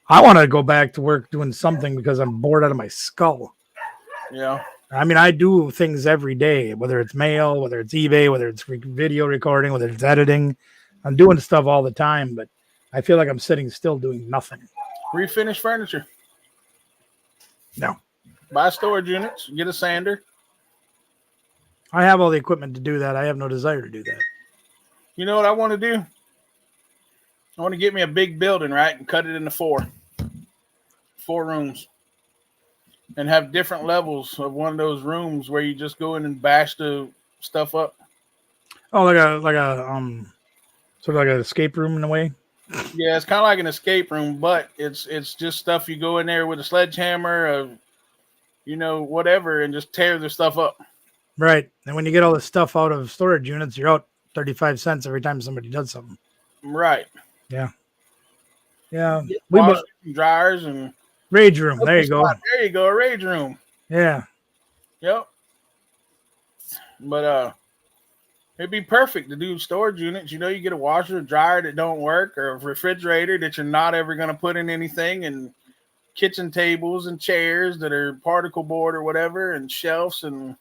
I want to go back to work doing something because I'm bored out of my skull. Yeah. I mean, I do things every day, whether it's mail, whether it's eBay, whether it's video recording, whether it's editing. I'm doing stuff all the time, but I feel like I'm sitting still doing nothing. Refinish furniture. No. Buy storage units. Get a sander. I have all the equipment to do that. I have no desire to do that. You know what I want to do? I want to get me a big building, right, and cut it into 4 rooms. And have different levels of one of those rooms where you just go in and bash the stuff up. Oh, like a sort of like an escape room in a way. Yeah, it's kind of like an escape room, but it's just stuff you go in there with a sledgehammer, whatever, and just tear the stuff up. Right, and when you get all this stuff out of storage units, you're out 35 cents every time somebody does something. Right. Yeah. Yeah. Washers and dryers and. Rage room. There you go. There you go. A rage room. Yeah. Yep. But it'd be perfect to do storage units. You get a washer, a dryer that don't work, or a refrigerator that you're not ever going to put in anything, and kitchen tables and chairs that are particle board or whatever, and shelves, and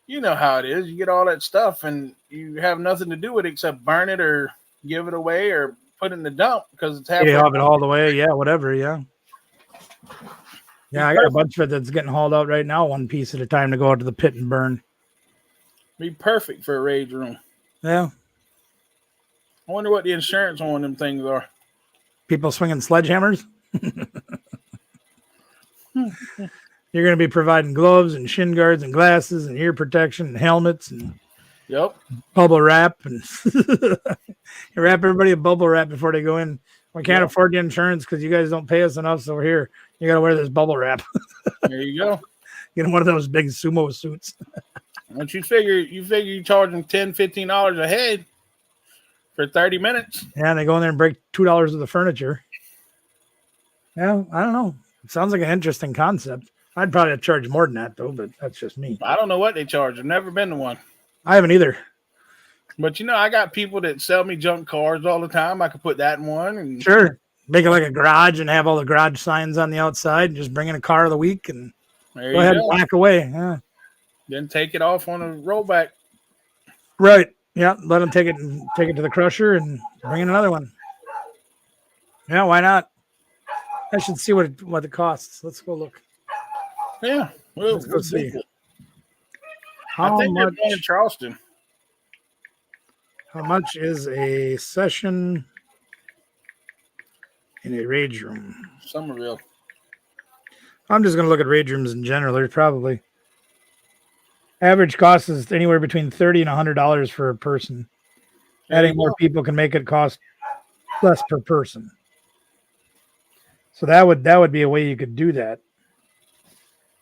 you know how it is. You get all that stuff, and you have nothing to do with it except burn it or give it away or put it in the dump because it's halfway. Yeah, have it all the way. Yeah, whatever. Yeah. Yeah, I got a bunch of it that's getting hauled out right now, one piece at a time to go out to the pit and burn. Be perfect for a rage room. Yeah. I wonder what the insurance on them things are. People swinging sledgehammers? You're going to be providing gloves and shin guards and glasses and ear protection and helmets and bubble wrap. And you wrap everybody a bubble wrap before they go in. We can't afford the insurance because you guys don't pay us enough, so we're here. You got to wear this bubble wrap. There you go. Get one of those big sumo suits. Once you figure you charge them $10, $15 a head for 30 minutes. Yeah, and they go in there and break $2 of the furniture. Yeah, I don't know. It sounds like an interesting concept. I'd probably charge more than that though, but that's just me. I don't know what they charge. I've never been to one. I haven't either. But I got people that sell me junk cars all the time. I could put that in one, and Sure. Make it like a garage and have all the garage signs on the outside and just bring in a car of the week and there go you ahead go. and whack away. Yeah. Then take it off on a rollback. Right. Yeah. Let them take it to the crusher and bring in another one. Yeah, why not? I should see what it costs. Let's go look. Yeah, Let's go see. Google. I How think much there's one in Charleston. how much is a session in a rage room? Somerville. I'm just gonna look at rage rooms in general. There's probably average cost is anywhere between $30 and $100 for a person. There Adding you more go. people can make it cost less per person. So that would be a way you could do that.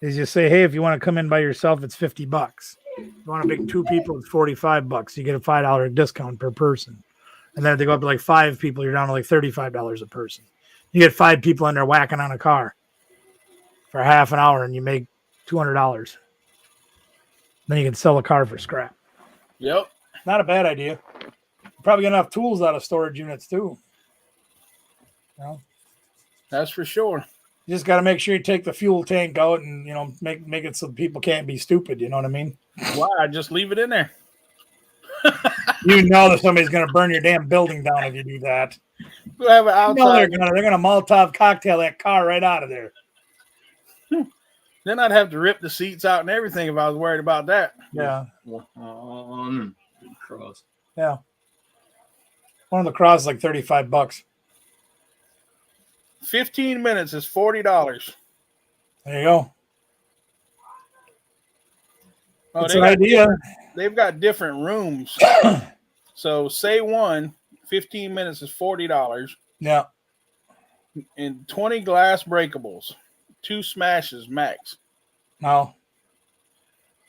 Is you say, hey, if you want to come in by yourself, it's $50. If you want to bring 2 people, it's $45. You get a $5 discount per person. And then if they go up to like 5 people, you're down to like $35 a person. You get 5 people in there whacking on a car for half an hour and you make $200. Then you can sell a car for scrap. Yep. Not a bad idea. Probably get enough tools out of storage units too. Well, That's for sure. you just got to make sure you take the fuel tank out and make it so people can't be stupid. You know what I mean? Why? Just leave it in there. You know that somebody's going to burn your damn building down if you do that. We'll have an No, outside. they're gonna Molotov cocktail that car right out of there. Then I'd have to rip the seats out and everything if I was worried about that. Yeah, Cross. yeah. One of the cross is like $35. 15 minutes is $40. There you go. Oh, It's an idea. They've got different rooms. So say 15 minutes is $40 Yeah. and 20 glass breakables, 2 smashes max. No.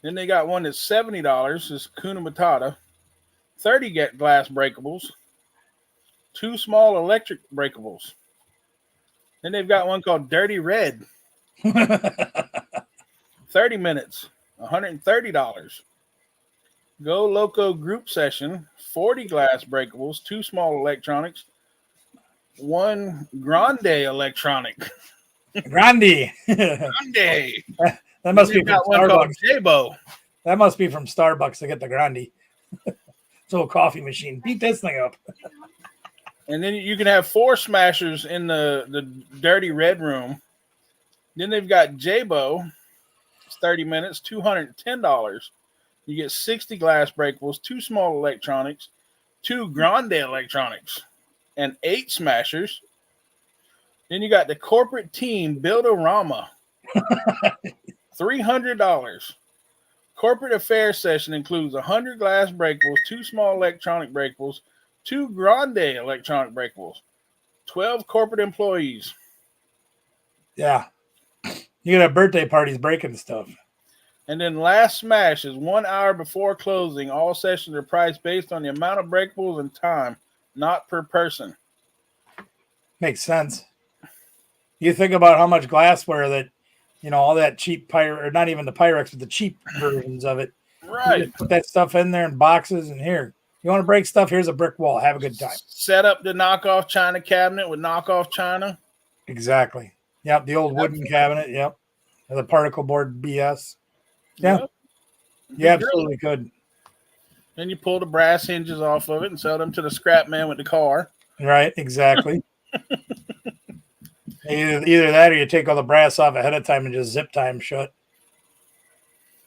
Then they got one that's $70. Is Kuna Matata, 30 glass breakables, 2 small electric breakables. Then they've got one called Dirty Red, 30 minutes, $130. Go Loco group session, 40 glass breakables, 2 small electronics, 1 grande electronic. Grande. Grande. That must be They've from got one called Starbucks. J-Bo. That must be from Starbucks to get the Grande. It's a little coffee machine. Beat this thing up. And then you can have 4 smashers in the Dirty Red room. Then they've got J-Bo. It's 30 minutes, $210. You get 60 glass breakables, 2 small electronics, 2 grande electronics, and 8 smashers. Then you got the corporate team Build-A-Rama. $300. Corporate affairs session includes 100 glass breakables, 2 small electronic breakables, 2 grande electronic breakables, 12 corporate employees. Yeah. You can have birthday parties breaking stuff. And then last smash is 1 hour before closing. All sessions are priced based on the amount of breakables and time, not per person. Makes sense. You think about how much glassware that, all that cheap Pyrex, or not even the Pyrex, but the cheap versions of it. You Right. just put that stuff in there in boxes, and here, you want to break stuff? Here's a brick wall. Have a good time. Set up the knockoff China cabinet with knockoff China. Exactly. Yep. The old wooden cabinet. Yep. The particle board BS. Yeah. Yep. You absolutely could. Then you pull the brass hinges off of it and sell them to the scrap man with the car. Right. Exactly. Either that or you take all the brass off ahead of time and just zip time shut.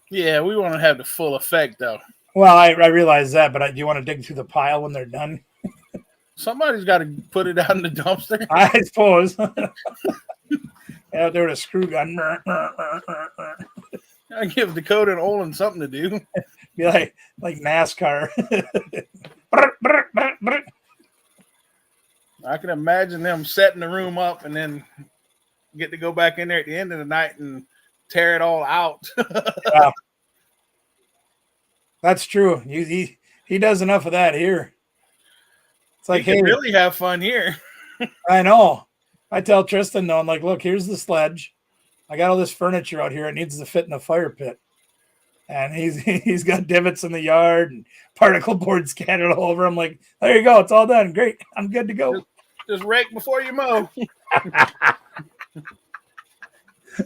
Yeah, we want to have the full effect, though. Well, I realize that, but do you want to dig through the pile when they're done? Somebody's got to put it out in the dumpster. I suppose. Out there with a screw gun. I give Dakota and Olin something to do. Be like NASCAR. I can imagine them setting the room up and then get to go back in there at the end of the night and tear it all out. Yeah. That's true. He does enough of that here. It's like, You can hey, really have fun here. I know. I tell Tristan though, I'm like, look, here's the sledge. I got all this furniture out here. It needs to fit in a fire pit. And he's got divots in the yard and particle board scattered all over. I'm like, there you go. It's all done. Great. I'm good to go. Just rake before you mow.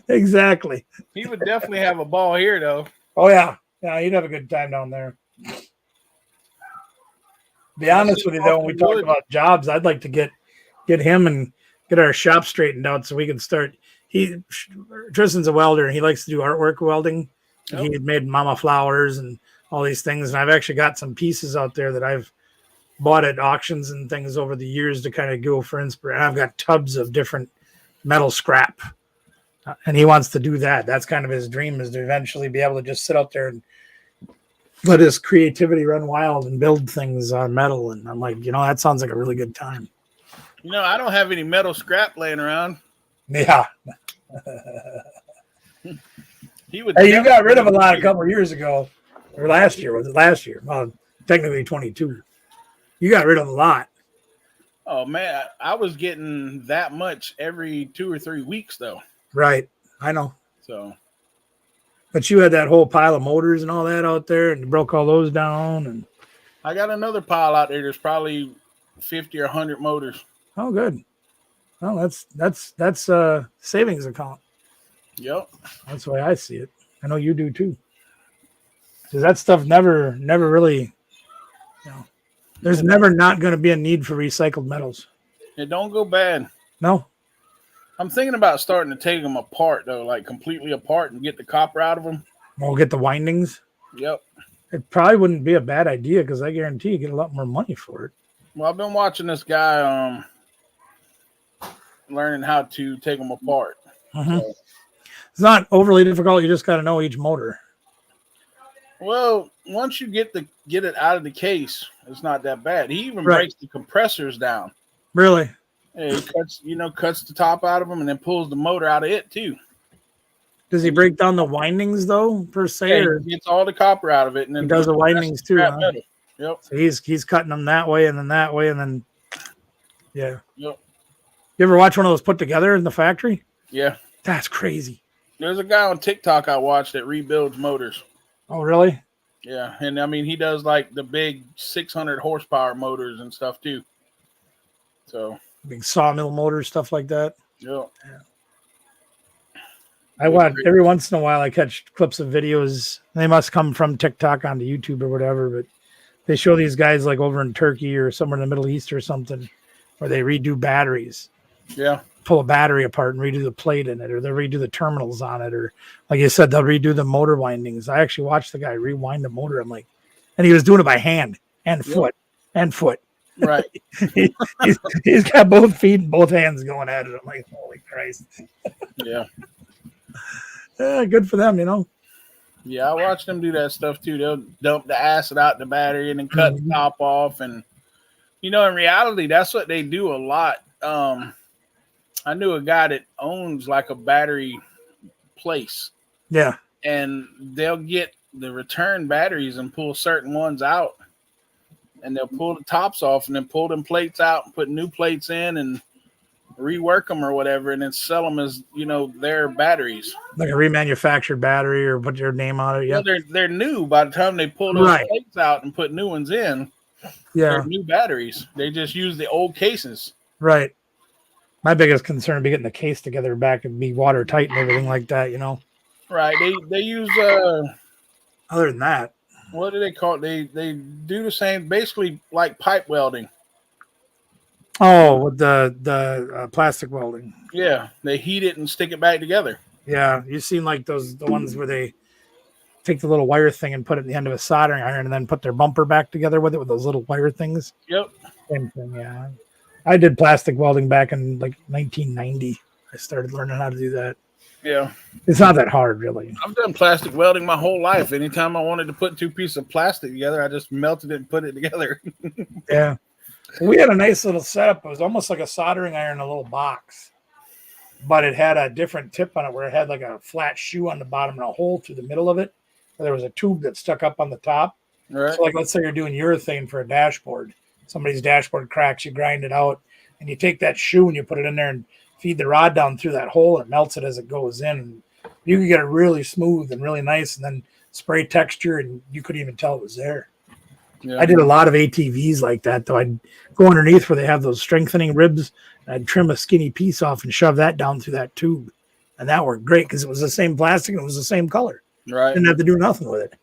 Exactly. He would definitely have a ball here, though. Oh, yeah. Yeah, he'd have a good time down there. Be honest with you, though, when we talk about jobs, I'd like to get him and get our shop straightened out so we can start. Tristan's a welder, and he likes to do artwork welding. Yep. He had made mama flowers and all these things. And I've actually got some pieces out there that I've bought at auctions and things over the years to kind of go for inspiration. I've got tubs of different metal scrap. And he wants to do that. That's kind of his dream, is to eventually be able to just sit out there and let his creativity run wild and build things on metal. And I'm like, that sounds like a really good time. I don't have any metal scrap laying around. Yeah. He would. Hey, you got rid of a lot a couple of years ago, or last year. Was it last year? Well, technically 22. You got rid of a lot. Oh man, I was getting that much every 2 or 3 weeks, though. Right, I know. So, but you had that whole pile of motors and all that out there, and you broke all those down. And I got another pile out there. There's probably 50 or 100 motors. Oh, good. Well, that's savings account. Yep. That's the way I see it. I know you do too. Because that stuff never really, there's never not going to be a need for recycled metals. It don't go bad. No. I'm thinking about starting to take them apart, though, like completely apart and get the copper out of them. We'll get the windings. Yep. It probably wouldn't be a bad idea because I guarantee you get a lot more money for it. Well, I've been watching this guy learning how to take them apart. Mm-hmm. So, it's not overly difficult. You just got to know each motor. Well, once you get it out of the case, it's not that bad. He even breaks the compressors down. Really? Yeah, he cuts the top out of them and then pulls the motor out of it too. Does he break down the windings though, per se? Yeah, he gets all the copper out of it, and then he does the windings too. Huh? Yep. So he's cutting them that way and then that way and then, yeah. Yep. You ever watch one of those put together in the factory? Yeah. That's crazy. There's a guy on TikTok I watched that rebuilds motors. Oh, really? Yeah, and I mean he does like the big 600 horsepower motors and stuff too. So big sawmill motors, stuff like that. Yeah. I watch every once in a while. I catch clips of videos. They must come from TikTok onto YouTube or whatever, but they show these guys like over in Turkey or somewhere in the Middle East or something, where they redo batteries. Yeah. Pull a battery apart and redo the plate in it, or they'll redo the terminals on it, or like you said, they'll redo the motor windings. I actually watched the guy rewind the motor. I'm like, and he was doing it by hand and foot and foot. Right. he's got both feet and both hands going at it. I'm like, holy Christ. Yeah. Good for them, Yeah, I watch them do that stuff too. They'll dump the acid out the battery and then cut the top off. And, in reality, that's what they do a lot. I knew a guy that owns like a battery place. Yeah. And they'll get the return batteries and pull certain ones out. And they'll pull the tops off and then pull them plates out and put new plates in and rework them or whatever, and then sell them as their batteries, like a remanufactured battery, or put your name on it. Yeah, well, they're new by the time they pull those plates out and put new ones in. Yeah, they're new batteries. They just use the old cases. Right. My biggest concern would be getting the case together back and be watertight and everything like that. Right. They use other than that, what do they call it? They do the same, basically like pipe welding. Oh, with the plastic welding. Yeah, they heat it and stick it back together. Yeah, you've seen like the ones where they take the little wire thing and put it in the end of a soldering iron and then put their bumper back together with it with those little wire things. Yep. Same thing, yeah. I did plastic welding back in like 1990. I started learning how to do that. Yeah. It's not that hard, really. I've done plastic welding my whole life. Anytime I wanted to put two pieces of plastic together, I just melted it and put it together. Yeah. We had a nice little setup. It was almost like a soldering iron in a little box, but it had a different tip on it where it had like a flat shoe on the bottom and a hole through the middle of it. There was a tube that stuck up on the top. Right. So like, let's say you're doing urethane for a dashboard. Somebody's dashboard cracks, you grind it out, and you take that shoe and you put it in there and feed the rod down through that hole. It melts it as it goes in. You can get it really smooth and really nice, and then spray texture, and you couldn't even tell it was there. Yeah. I did a lot of ATVs like that, though. I'd go underneath where they have those strengthening ribs, and I'd trim a skinny piece off and shove that down through that tube. And that worked great because it was the same plastic and it was the same color. Right. Didn't have to do nothing with it.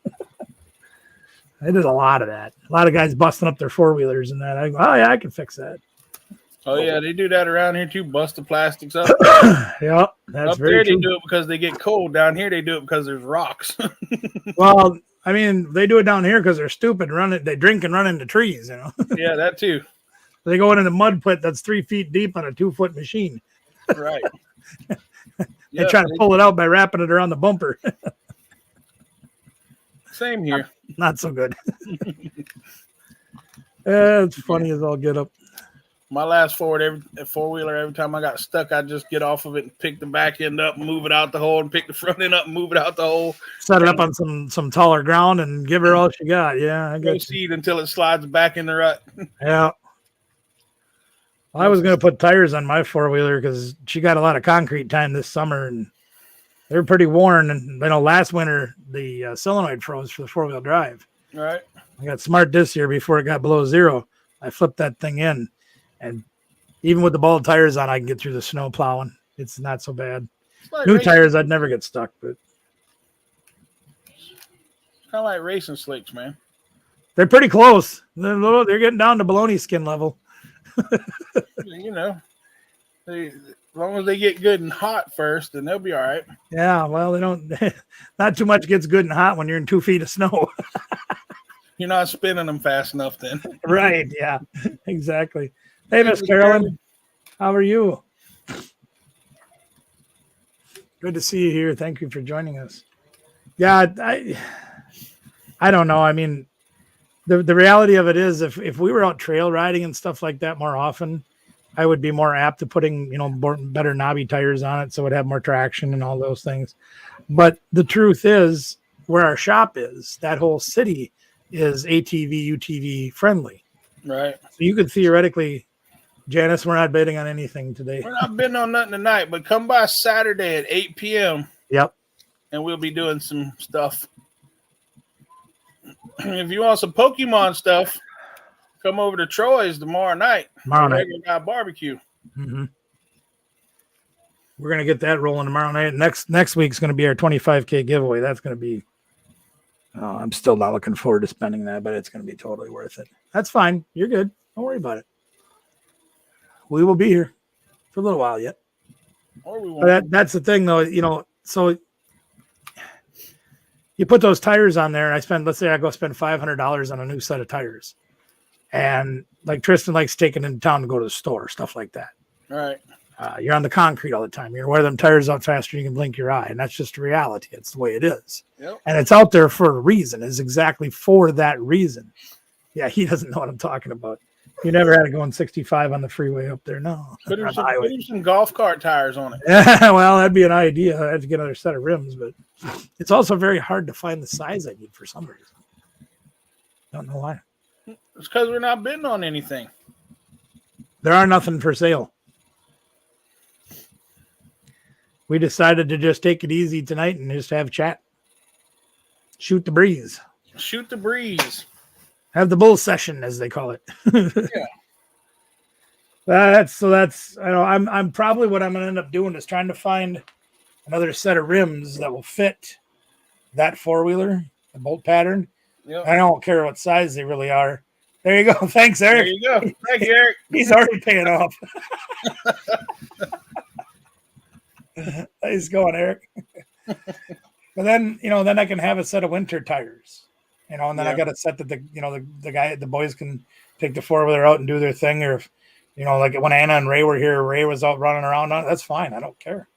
I did a lot of that. A lot of guys busting up their four-wheelers and that. I go, oh, yeah, I can fix that. Oh, yeah, they do that around here too, bust the plastics up. Yeah, that's Up very there, true. they do it because they get cold. Down here, they do it because there's rocks. Well, I mean, they do it down here because they're stupid. They drink and run into trees, you know. Yeah, that too. They go in a mud pit that's 3 feet deep on a 2-foot machine. Right. They try to pull it out by wrapping it around the bumper. Same here. Not so good. It's funny as all get up. My last four-wheeler, every time I got stuck, I'd just get off of it and pick the back end up, move it out the hole, and pick the front end up and move it out the hole. Set it up on some taller ground and give her all she got. Yeah, I got Proceed until it slides back in the rut. Yeah. Well, I was going to put tires on my four-wheeler because she got a lot of concrete time this summer, and they were pretty worn. And last winter the solenoid froze for the four-wheel drive. Right. I got smart this year before it got below zero. I flipped that thing in, and even with the bald tires on, I can get through the snow plowing. It's not so bad. Like New tires, I'd never get stuck, but kind of like racing slicks, man. they're pretty close. They're getting down to baloney skin level. As long as they get good and hot first, then they'll be all right. Yeah, well, they don't. Not too much gets good and hot when you're in 2 feet of snow. You're not spinning them fast enough then. Right, yeah, exactly. Hey, Miss Carolyn, how are you? Good to see you here. Thank you for joining us. Yeah, I don't know. I mean, the reality of it is if we were out trail riding and stuff like that more often, I would be more apt to putting, better knobby tires on it so it would have more traction and all those things. But the truth is, where our shop is, that whole city is ATV, UTV friendly. Right. So you could theoretically, Janice, we're not bidding on anything today. We're not bidding on nothing tonight, but come by Saturday at 8 p.m. Yep. And we'll be doing some stuff. If you want some Pokemon stuff, come over to Troy's tomorrow night. Regular guy barbecue. Mm-hmm. We're gonna get that rolling tomorrow night. Next week's gonna be our 25K giveaway. That's gonna be. Oh, I'm still not looking forward to spending that, but it's gonna be totally worth it. That's fine. You're good. Don't worry about it. We will be here for a little while yet. Or we won't. But that's the thing, though. So you put those tires on there, and let's say I go spend $500 on a new set of tires. And like Tristan likes taking in town to go to the store, stuff like that. All right. You're on the concrete all the time. You're wear them tires out faster than you can blink your eye. And that's just reality. It's the way it is. Yep. And it's out there for a reason. It's exactly for that reason. Yeah, he doesn't know what I'm talking about. You never had it going 65 on the freeway up there. No. Put him some golf cart tires on it. Yeah, well, that'd be an idea. I have to get another set of rims, but it's also very hard to find the size I need for some reason. Don't know why. It's because we're not bidding on anything. There are nothing for sale. We decided to just take it easy tonight and just have chat. Shoot the breeze. Shoot the breeze. Have the bull session, as they call it. Yeah. I'm probably what I'm going to end up doing is trying to find another set of rims that will fit that four-wheeler, the bolt pattern. Yep. I don't care what size they really are. There you go. Thanks, Eric. There you go. Thank you, Eric. He's already paying off. Nice going, Eric. But then, then I can have a set of winter tires, and then I got a set that the boys can take the four-wheeler out and do their thing. Or if, like when Anna and Ray were here, Ray was out running around on it. That's fine. I don't care.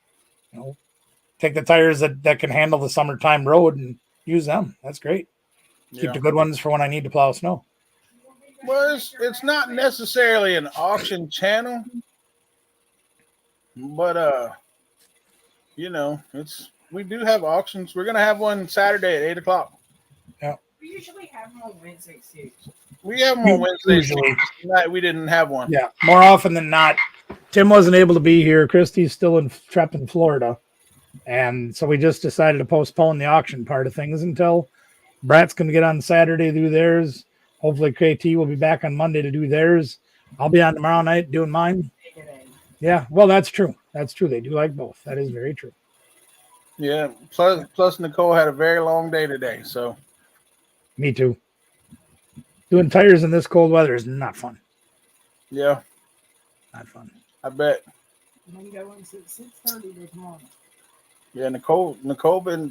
Take the tires that can handle the summertime road and use them. That's great. Keep the good ones for when I need to plow snow. Well, it's not necessarily an auction channel, but we do have auctions. We're gonna have one Saturday at 8:00. Yeah. We usually have them on Wednesdays too. We have them on Wednesdays. Usually. Tonight we didn't have one. Yeah, more often than not, Tim wasn't able to be here. Christy's still trapped in Florida. And so we just decided to postpone the auction part of things until Brat's going to get on Saturday to do theirs. Hopefully KT will be back on Monday to do theirs. I'll be on tomorrow night doing mine. Yeah, well, that's true. That's true. They do like both. That is very true. Yeah. Plus Nicole had a very long day today. So. Me too. Doing tires in this cold weather is not fun. Yeah. Not fun. I bet. I'm going since 6:30 this morning. Yeah, Nicole,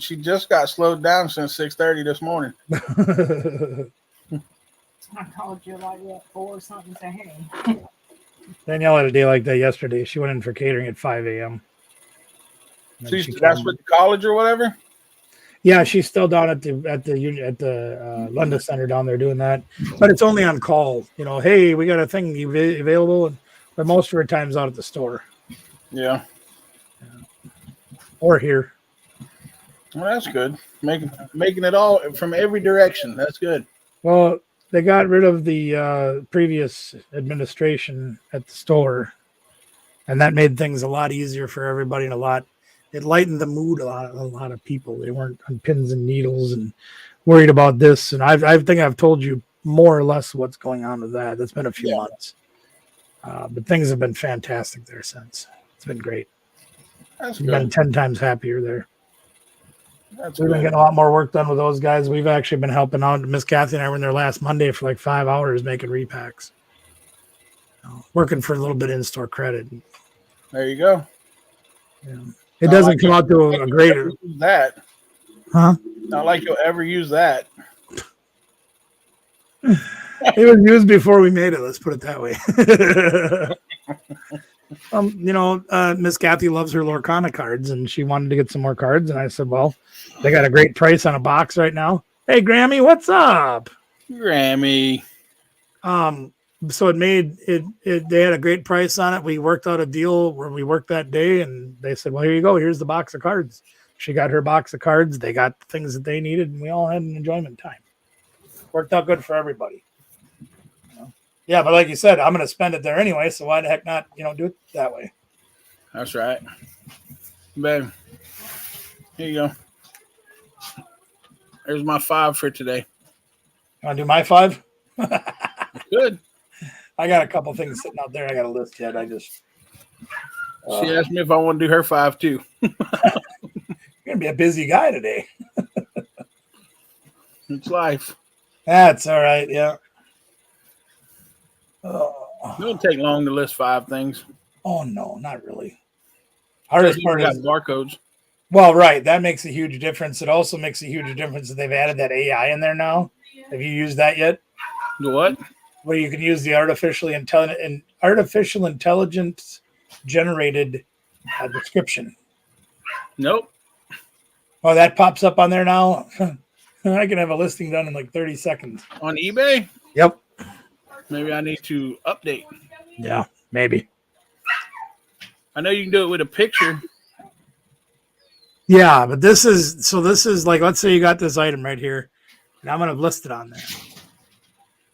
she just got slowed down since 6:30 this morning. I called you like at 4 or something and said, hey. Danielle had a day like that yesterday. She went in for catering at 5 a.m. That's with the college or whatever? Yeah, she's still down at the London Center down there doing that. But it's only on call. You know, hey, we got a thing available. But most of her time's out at the store. Yeah. Or here. Well, that's good. Making it all from every direction. That's good. Well, they got rid of the previous administration at the store, and that made things a lot easier for everybody and it lightened the mood a lot of people. They weren't on pins and needles and worried about this. And I think I've told you more or less what's going on with that. That's been a few months. But things have been fantastic there since. It's been great. That's We've good. been 10 times happier there. That's We've been getting a lot more work done with those guys. We've actually been helping out. Miss Kathy and I were in there last Monday for like 5 hours making repacks. Working for a little bit in-store credit. There you go. Yeah. It doesn't come out to a greater. That. Huh? Not like you'll ever use that. It was used before we made it. Let's put it that way. Miss Kathy loves her Lorcana cards, and she wanted to get some more cards. And I said, well, they got a great price on a box right now. Hey, Grammy, what's up? Grammy. So it made it. They had a great price on it. We worked out a deal where we worked that day, and they said, well, here you go. Here's the box of cards. She got her box of cards. They got the things that they needed, and we all had an enjoyment time. Worked out good for everybody. Yeah, but like you said, I'm going to spend it there anyway, so why the heck not, do it that way? That's right. Babe, here you go. There's my 5 for today. You want to do my 5? Good. I got a couple things sitting out there. I got a list yet. She asked me if I want to do her 5 too. You're going to be a busy guy today. It's life. That's all right, yeah. It don't take long to list 5 things. Oh, no, not really. Hardest part is barcodes. Well, right. That makes a huge difference. It also makes a huge difference that they've added that AI in there now. Have you used that yet? The what? Where you can use the artificial intelligence generated description. Nope. Oh, that pops up on there now. I can have a listing done in like 30 seconds. On eBay? Yep. Maybe I need to update. Yeah, maybe. I know you can do it with a picture. Yeah, but this is like, let's say you got this item right here, and I'm going to list it on there.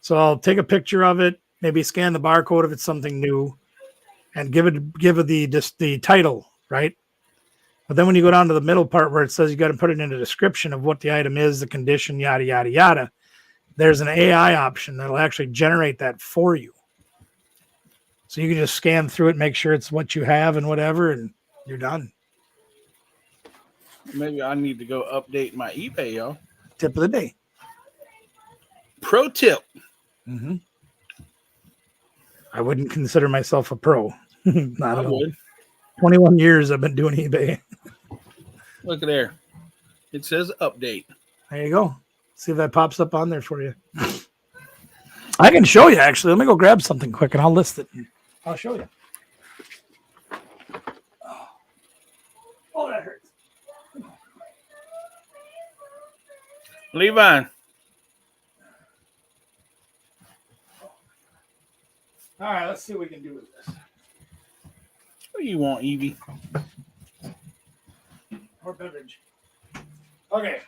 So I'll take a picture of it, maybe scan the barcode if it's something new, and give it the title, right? But then when you go down to the middle part where it says you got to put it in a description of what the item is, the condition, yada, yada, yada, there's an AI option that'll actually generate that for you. So you can just scan through it, make sure it's what you have and whatever, and you're done. Maybe I need to go update my eBay, y'all. Tip of the day. Pro tip. Mm-hmm. I wouldn't consider myself a pro. Not at all. Would. 21 years I've been doing eBay. Look at there. It says update. There you go. See if that pops up on there for you. I can show you, actually. Let me go grab something quick, and I'll list it. I'll show you. Oh, that hurts. Levi. All right, let's see what we can do with this. What do you want, Evie? More beverage. Okay.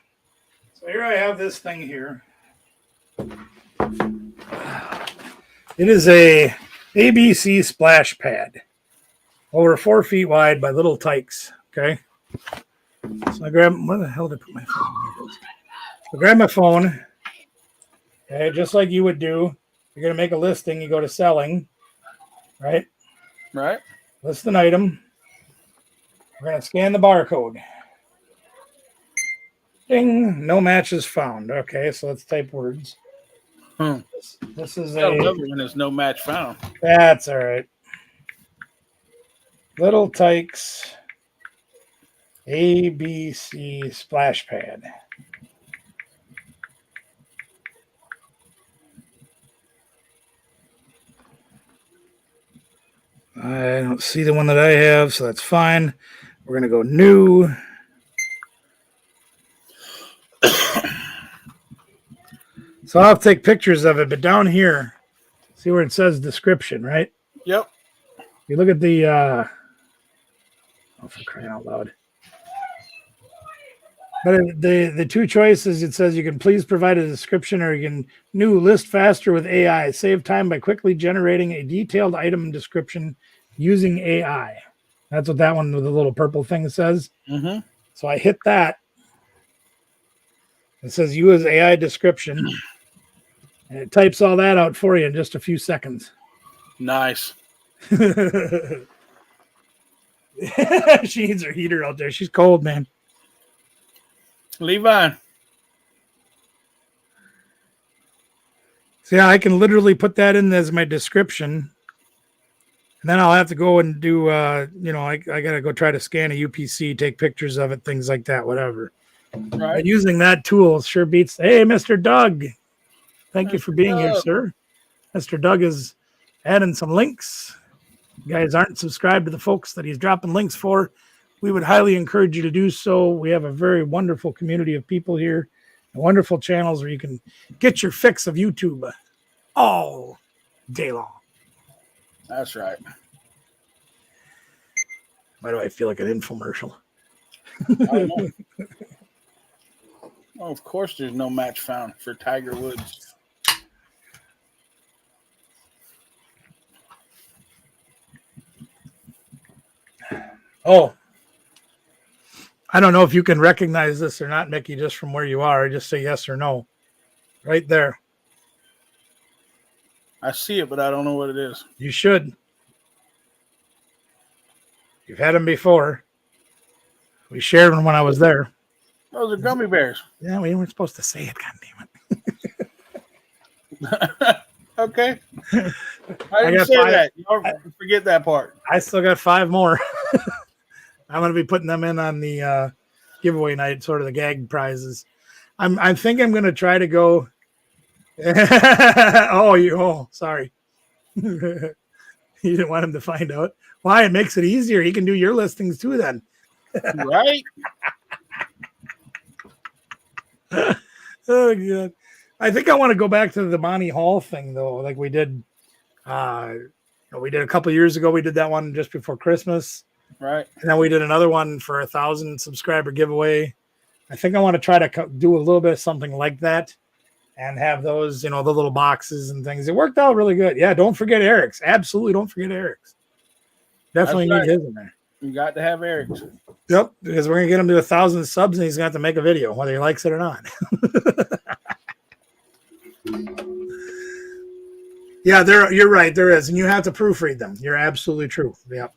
So here I have this thing here. It is a ABC splash pad. over 4 feet wide by little tykes. Okay. So I grab, where the hell did I put my phone? There it is. I grab my phone. Okay, just like you would do. You're going to make a listing. You go to selling, right? Right. List an item. We're going to scan the barcode. Ding. No matches found. Okay, so let's type words. This is I a. love it when there's no match found. That's all right. Little Tykes ABC splash pad. I don't see the one that I have, so that's fine. We're going to go new. So I'll take pictures of it, but down here, see where it says description, right? Yep. You look at the, oh, for crying out loud. But the two choices, it says you can please provide a description, or you can new list faster with AI. Save time by quickly generating a detailed item description using AI. That's what that one with the little purple thing says. Mm-hmm. So I hit that. It says use AI description. And it types all that out for you in just a few seconds. Nice. She needs her heater out there. She's cold, man. Levi. So yeah, I can literally put that in as my description. And then I'll have to go and do, I got to go try to scan a UPC, take pictures of it, things like that, whatever. Right. But using that tool sure beats, hey, Mr. Doug. Thank you for being here, sir. Mr. Doug is adding some links. You guys aren't subscribed to the folks that he's dropping links for. We would highly encourage you to do so. We have a very wonderful community of people here, and wonderful channels where you can get your fix of YouTube all day long. That's right. Why do I feel like an infomercial? I know. Well, of course there's no match found for Tiger Woods. Oh, I don't know if you can recognize this or not, Mickey, just from where you are. Just say yes or no. Right there. I see it, but I don't know what it is. You should. You've had them before. We shared them when I was there. Those are gummy bears. Yeah, we weren't supposed to say it. God damn it. Okay. I didn't say that. Y'all forget that part. I still got 5 more. I'm going to be putting them in on the giveaway night, sort of the gag prizes. I think I'm going to try to go. Sorry. You didn't want him to find out. Why? It makes it easier. He can do your listings too then. Right? Oh, God. I think I want to go back to the Monty Hall thing, though, like we did. We did a couple of years ago. We did that one just before Christmas. Right. And then we did another one for 1,000 subscriber giveaway. I think I want to try to do a little bit of something like that and have those, the little boxes and things. It worked out really good. Yeah, don't forget Eric's. Absolutely don't forget Eric's. Definitely need his in there. You got to have Eric's. Yep, because we're going to get him to 1,000 subs and he's going to have to make a video, whether he likes it or not. Yeah, you're right. There is. And you have to proofread them. You're absolutely true. Yep.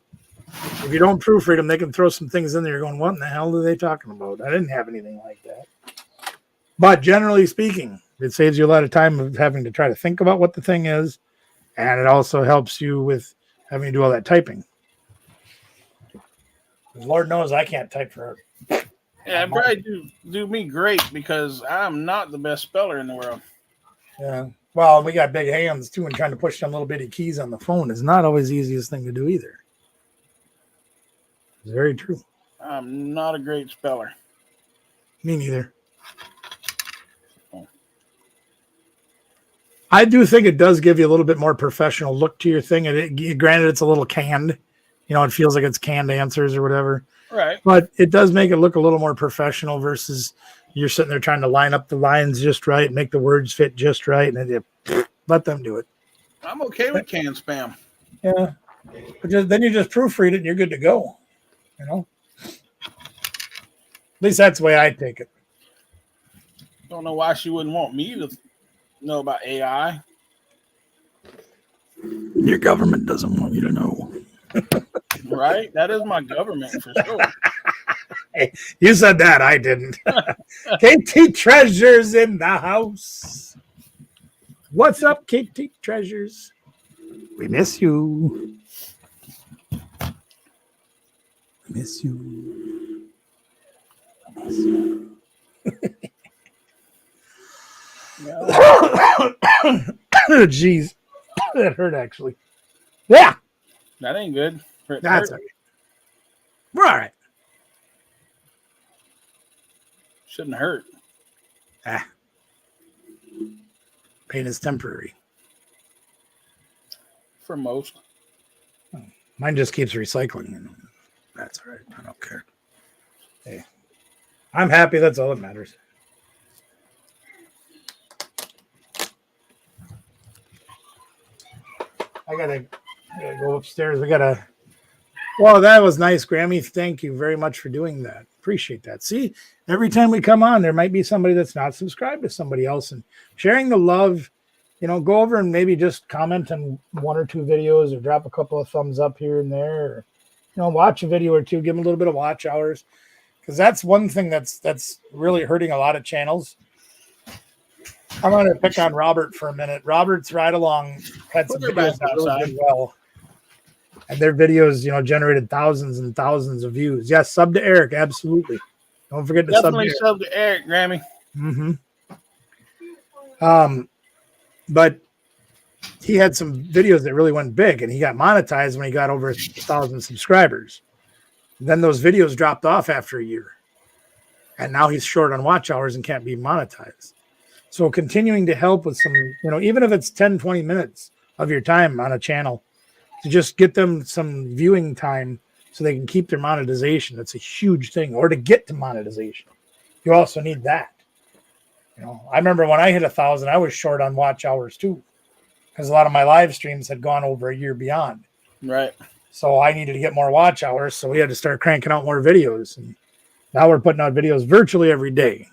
If you don't proofread them, they can throw some things in there. You're going, what in the hell are they talking about? I didn't have anything like that. But generally speaking, it saves you a lot of time of having to try to think about what the thing is. And it also helps you with having to do all that typing. Lord knows I can't type for her. Yeah, it probably do me great because I'm not the best speller in the world. Yeah. Well, we got big hands too, and trying to push them little bitty keys on the phone is not always the easiest thing to do either. It's very true. I'm not a great speller. Me neither. I do think it does give you a little bit more professional look to your thing. And granted, it's a little canned. It feels like it's canned answers or whatever. Right. But it does make it look a little more professional versus you're sitting there trying to line up the lines just right, make the words fit just right, and let them do it. I'm okay with canned spam. Yeah. But then you just proofread it and you're good to go. You know? At least that's the way I take it. Don't know why she wouldn't want me to know about AI. Your government doesn't want you to know. Right? That is my government for sure. Hey, you said that. I didn't. KT Treasures in the house. What's up, KT Treasures? We miss you. Miss you. Miss you. Jeez. That hurt, actually. Yeah. That ain't good. That's okay. We're all right. Shouldn't hurt. Pain is temporary. For most. Mine just keeps recycling. That's all right. I don't care. Hey, I'm happy. That's all that matters. I gotta go upstairs. Well, that was nice, Grammy. Thank you very much for doing that. Appreciate that. See, every time we come on, there might be somebody that's not subscribed to somebody else, and sharing the love. Go over and maybe just comment on one or two videos, or drop a couple of thumbs up here and there, or watch a video or two, give them a little bit of watch hours, because that's one thing that's really hurting a lot of channels. I'm going to pick on Robert for a minute. Robert's Ride Along had some videos that really did well. And their videos, generated thousands and thousands of views. Yes, sub to Eric, absolutely. Don't forget to definitely sub to Eric, Grammy. Mm-hmm. But he had some videos that really went big, and he got monetized when he got over 1,000 subscribers. Then those videos dropped off after a year. And now he's short on watch hours and can't be monetized. So continuing to help with some, even if it's 10, 20 minutes of your time on a channel, to just get them some viewing time so they can keep their monetization. That's a huge thing. Or to get to monetization, you also need that. I remember when I hit 1,000, I was short on watch hours too, because a lot of my live streams had gone over a year beyond. Right. So I needed to get more watch hours, so we had to start cranking out more videos. And now we're putting out videos virtually every day.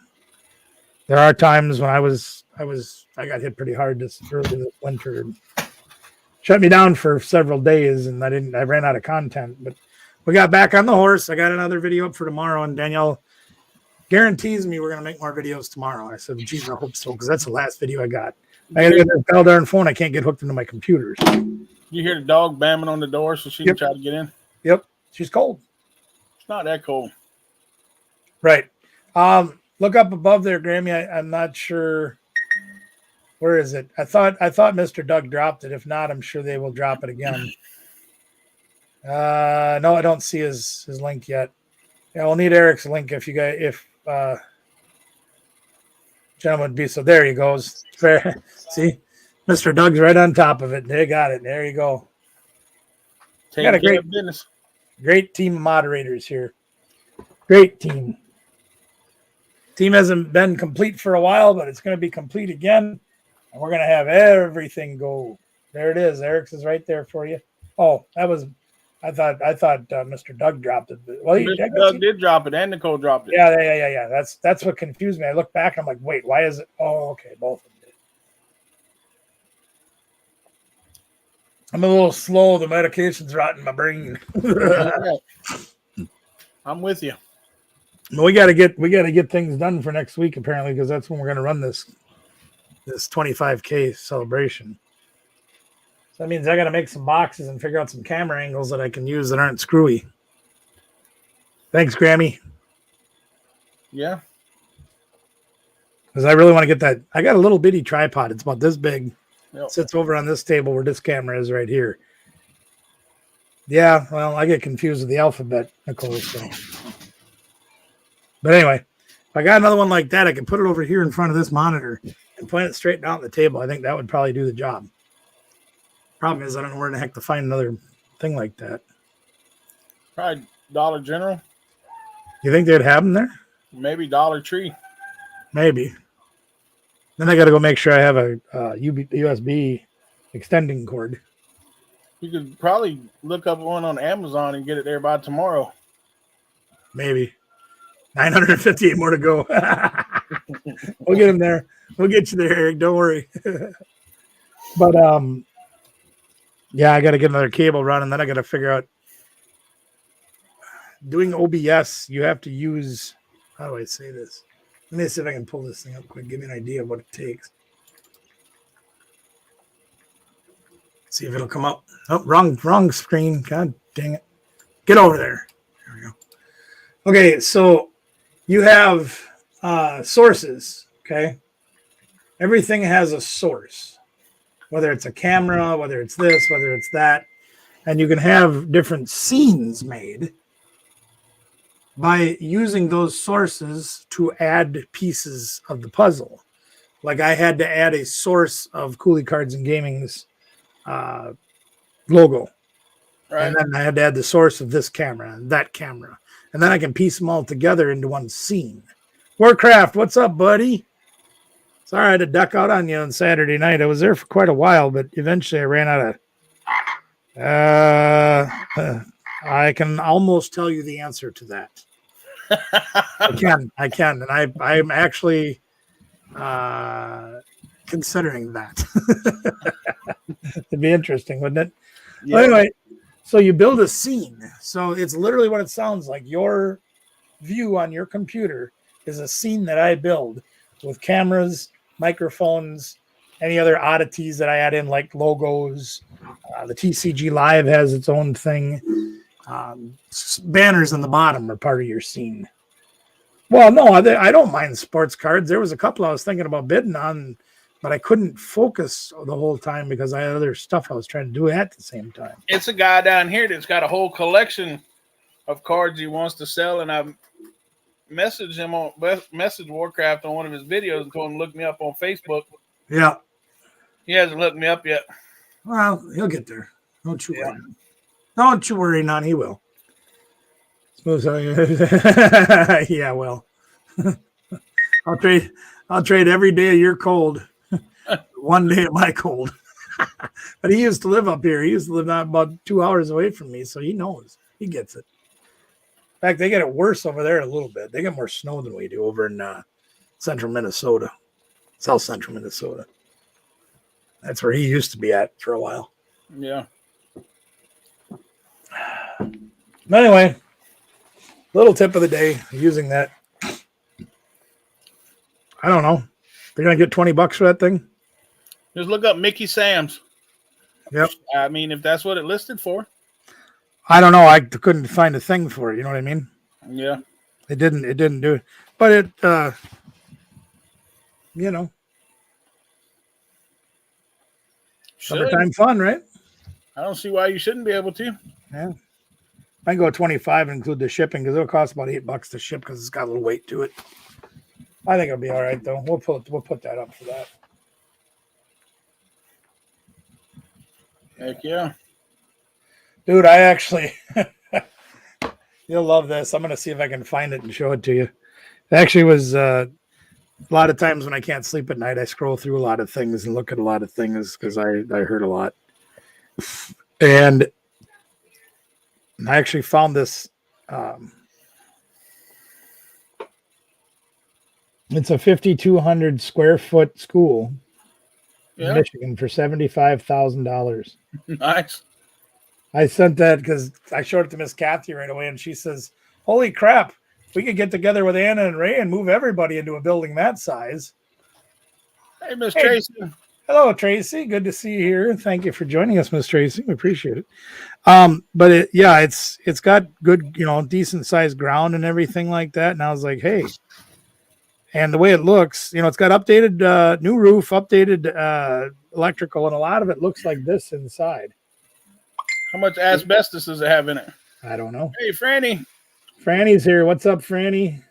There are times when I got hit pretty hard this winter. Shut me down for several days, and I ran out of content. But we got back on the horse. I got another video up for tomorrow, and Danielle guarantees me we're going to make more videos tomorrow. I said, geez, I hope so, because that's the last video I got. I got to get that darn phone. I can't get hooked into my computer. You hear the dog banging on the door so she can try to get in? Yep. She's cold. It's not that cold. Right. Look up above there, Grammy. I'm not sure. Where is it? I thought Mr. Doug dropped it. If not, I'm sure they will drop it again. No, I don't see his link yet. Yeah, we'll need Eric's link if gentlemen be so. There he goes. See, Mr. Doug's right on top of it. They got it. There you go. Got a great team of moderators here. Great team. Team hasn't been complete for a while, but it's going to be complete again. And we're going to have everything go. There it is. Eric's is right there for you. Oh, I thought Mr. Doug dropped it. Well, Mr. Doug did drop it, and Nicole dropped it. Yeah. That's what confused me. I look back, I'm like, wait, why is it? Oh, okay, both of them did. I'm a little slow. The medication's rotting my brain. I'm with you. We got to get things done for next week, apparently, because that's when we're going to run this 25K celebration. So that means I got to make some boxes and figure out some camera angles that I can use that aren't screwy. Thanks, Grammy. Yeah. Because I really want to get that. I got a little bitty tripod. It's about this big. Yep. It sits over on this table where this camera is right here. Yeah, well, I get confused with the alphabet, Nicole. So. But anyway, if I got another one like that, I can put it over here in front of this monitor and point it straight down the table. I think that would probably do the job. Problem is, I don't know where the heck to find another thing like that. Probably Dollar General. You think they'd have them there? Maybe Dollar Tree. Maybe. Then I got to go make sure I have a USB extending cord. You could probably look up one on Amazon and get it there by tomorrow. Maybe 958 more to go. We'll get him there. We'll get you there, Eric. Don't worry. But yeah, I got to get another cable run, and then I got to figure out doing OBS. You have to use. How do I say this? Let me see if I can pull this thing up quick. Give me an idea of what it takes. See if it'll come up. Oh, wrong screen. God dang it. Get over there. There we go. Okay, so you have sources, okay? Everything has a source, whether it's a camera, whether it's this, whether it's that. And you can have different scenes made by using those sources to add pieces of the puzzle. Like I had to add a source of Cooley Cards and Gaming's logo. Right. And then I had to add the source of this camera and that camera. And then I can piece them all together into one scene. Warcraft, what's up, buddy? Sorry I had to duck out on you on Saturday night. I was there for quite a while, but eventually I ran out of... I can almost tell you the answer to that. I can. And I'm actually considering that. It'd be interesting, wouldn't it? Yeah. Well, anyway, so you build a scene. So it's literally what it sounds like. Your view on your computer is a scene that I build with cameras, microphones, any other oddities that I add in, like logos. The TCG Live has its own thing. Banners on the bottom are part of your scene. Well, no, I don't mind sports cards. There was a couple I was thinking about bidding on, but I couldn't focus the whole time because I had other stuff I was trying to do at the same time. It's a guy down here that's got a whole collection of cards he wants to sell, and I messaged him on Warcraft on one of his videos and told him to look me up on Facebook. Yeah. He hasn't looked me up yet. Well, he'll get there. Don't you worry. Don't you worry, none. He will. Yeah, well. I'll trade every day of your cold. One day of my cold. But he used to live up here. He used to live about 2 hours away from me, so he knows. He gets it. In fact, they get it worse over there a little bit. They get more snow than we do over in central Minnesota, south central Minnesota. That's where he used to be at for a while. Yeah. But anyway, little tip of the day, using that. I don't know. They're going to get $20 for that thing? Just look up Mickey Sam's. Yep. I mean, if that's what it listed for. I don't know. I couldn't find a thing for it. You know what I mean? Yeah. It didn't do it. But it, you know. Summertime fun, right? I don't see why you shouldn't be able to. Yeah. I can go 25 and include the shipping because it'll cost about $8 to ship because it's got a little weight to it. I think it'll be all right though. We'll put that up for that. Heck yeah. Dude, I actually you'll love this. I'm gonna see if I can find it and show it to you. It actually was a lot of times when I can't sleep at night, I scroll through a lot of things and look at a lot of things because I heard a lot. And I actually found this. It's a 5,200 square foot school in Michigan for $75,000. Nice. I sent that because I showed it to Miss Kathy right away, and she says, "Holy crap! We could get together with Anna and Ray and move everybody into a building that size." Hey, Miss Tracy. Hello, Tracy. Good to see you here. Thank you for joining us, Miss Tracy. We appreciate it. But it's got good, decent sized ground and everything like that. And I was like, hey, and the way it looks, it's got updated new roof, updated electrical, and a lot of it looks like this inside. How much asbestos does it have in it? I don't know. Hey, Franny. Franny's here. What's up, Franny?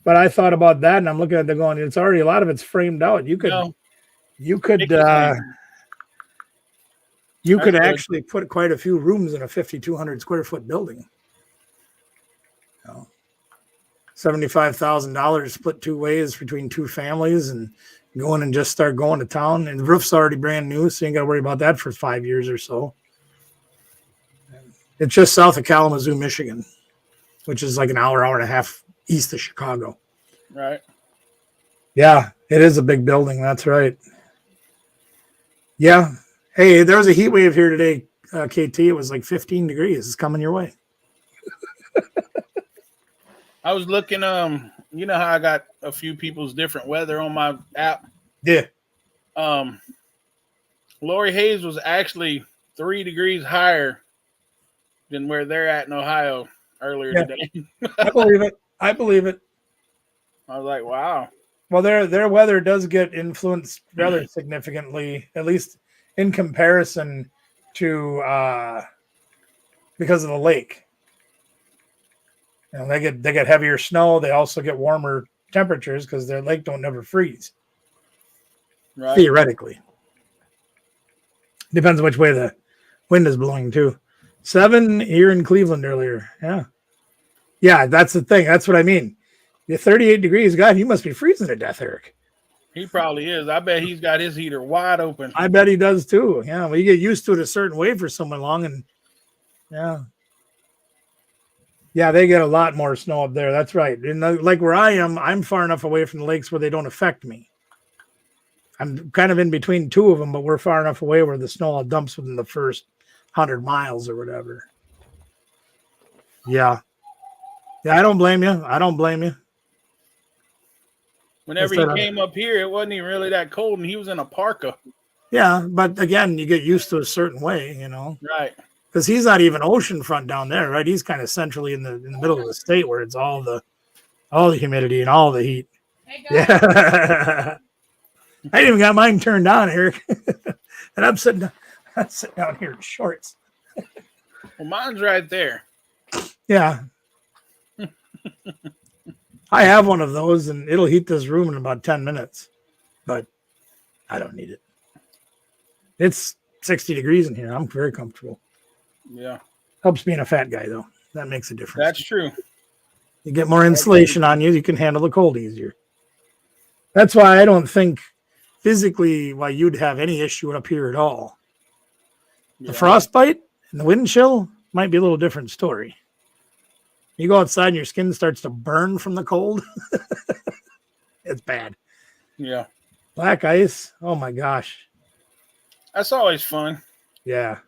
But I thought about that, and I'm looking at it going, it's already, a lot of it's framed out. You could actually put quite a few rooms in a 5,200 square foot building. $75,000 split two ways between two families, and go in and just start going to town. And the roof's already brand new, so you ain't got to worry about that for 5 years or so. It's just south of Kalamazoo, Michigan, which is like an hour and a half east of Chicago. Right. Yeah, it is a big building. That's right. Yeah. Hey, there was a heat wave here today, KT. It was like 15 degrees. It's coming your way. I was looking, you know how I got a few people's different weather on my app? Yeah. Lori Hayes was actually 3 degrees higher than where they're at in Ohio earlier today. I believe it. I believe it. I was like, wow. Well, their weather does get influenced rather significantly, at least in comparison to because of the lake. You know, they get heavier snow. They also get warmer temperatures because their lake don't never freeze. Right. Theoretically, depends on which way the wind is blowing too. 7 here in Cleveland earlier. Yeah, that's the thing. That's what I mean. You're 38 degrees. God, you must be freezing to death, Eric. He probably is. I bet he's got his heater wide open. I bet he does too. Yeah, well, you get used to it a certain way for so long, and yeah, they get a lot more snow up there. That's right. And like where I am, I'm far enough away from the lakes where they don't affect me. I'm kind of in between two of them, but we're far enough away where the snow all dumps within the first 100 miles or whatever. Yeah, I don't blame you. Whenever he came up here, it wasn't even really that cold, and he was in a parka. Yeah, but again, you get used to a certain way, you know. Right. Because he's not even oceanfront down there, right? He's kind of centrally in the middle of the state where it's all the humidity and all the heat. Hey, Yeah. I didn't even got mine turned on, Eric. And I'm sitting down here in shorts. Well, mine's right there. Yeah. I have one of those, and it'll heat this room in about 10 minutes. But I don't need it. It's 60 degrees in here. I'm very comfortable. Yeah. Helps being a fat guy, though. That makes a difference. That's true. You get more insulation on you. You can handle the cold easier. That's why I don't think physically why you'd have any issue up here at all. The frostbite and the wind chill might be a little different story. You go outside and your skin starts to burn from the cold. It's bad. Yeah. Black ice. Oh my gosh. That's always fun. Yeah.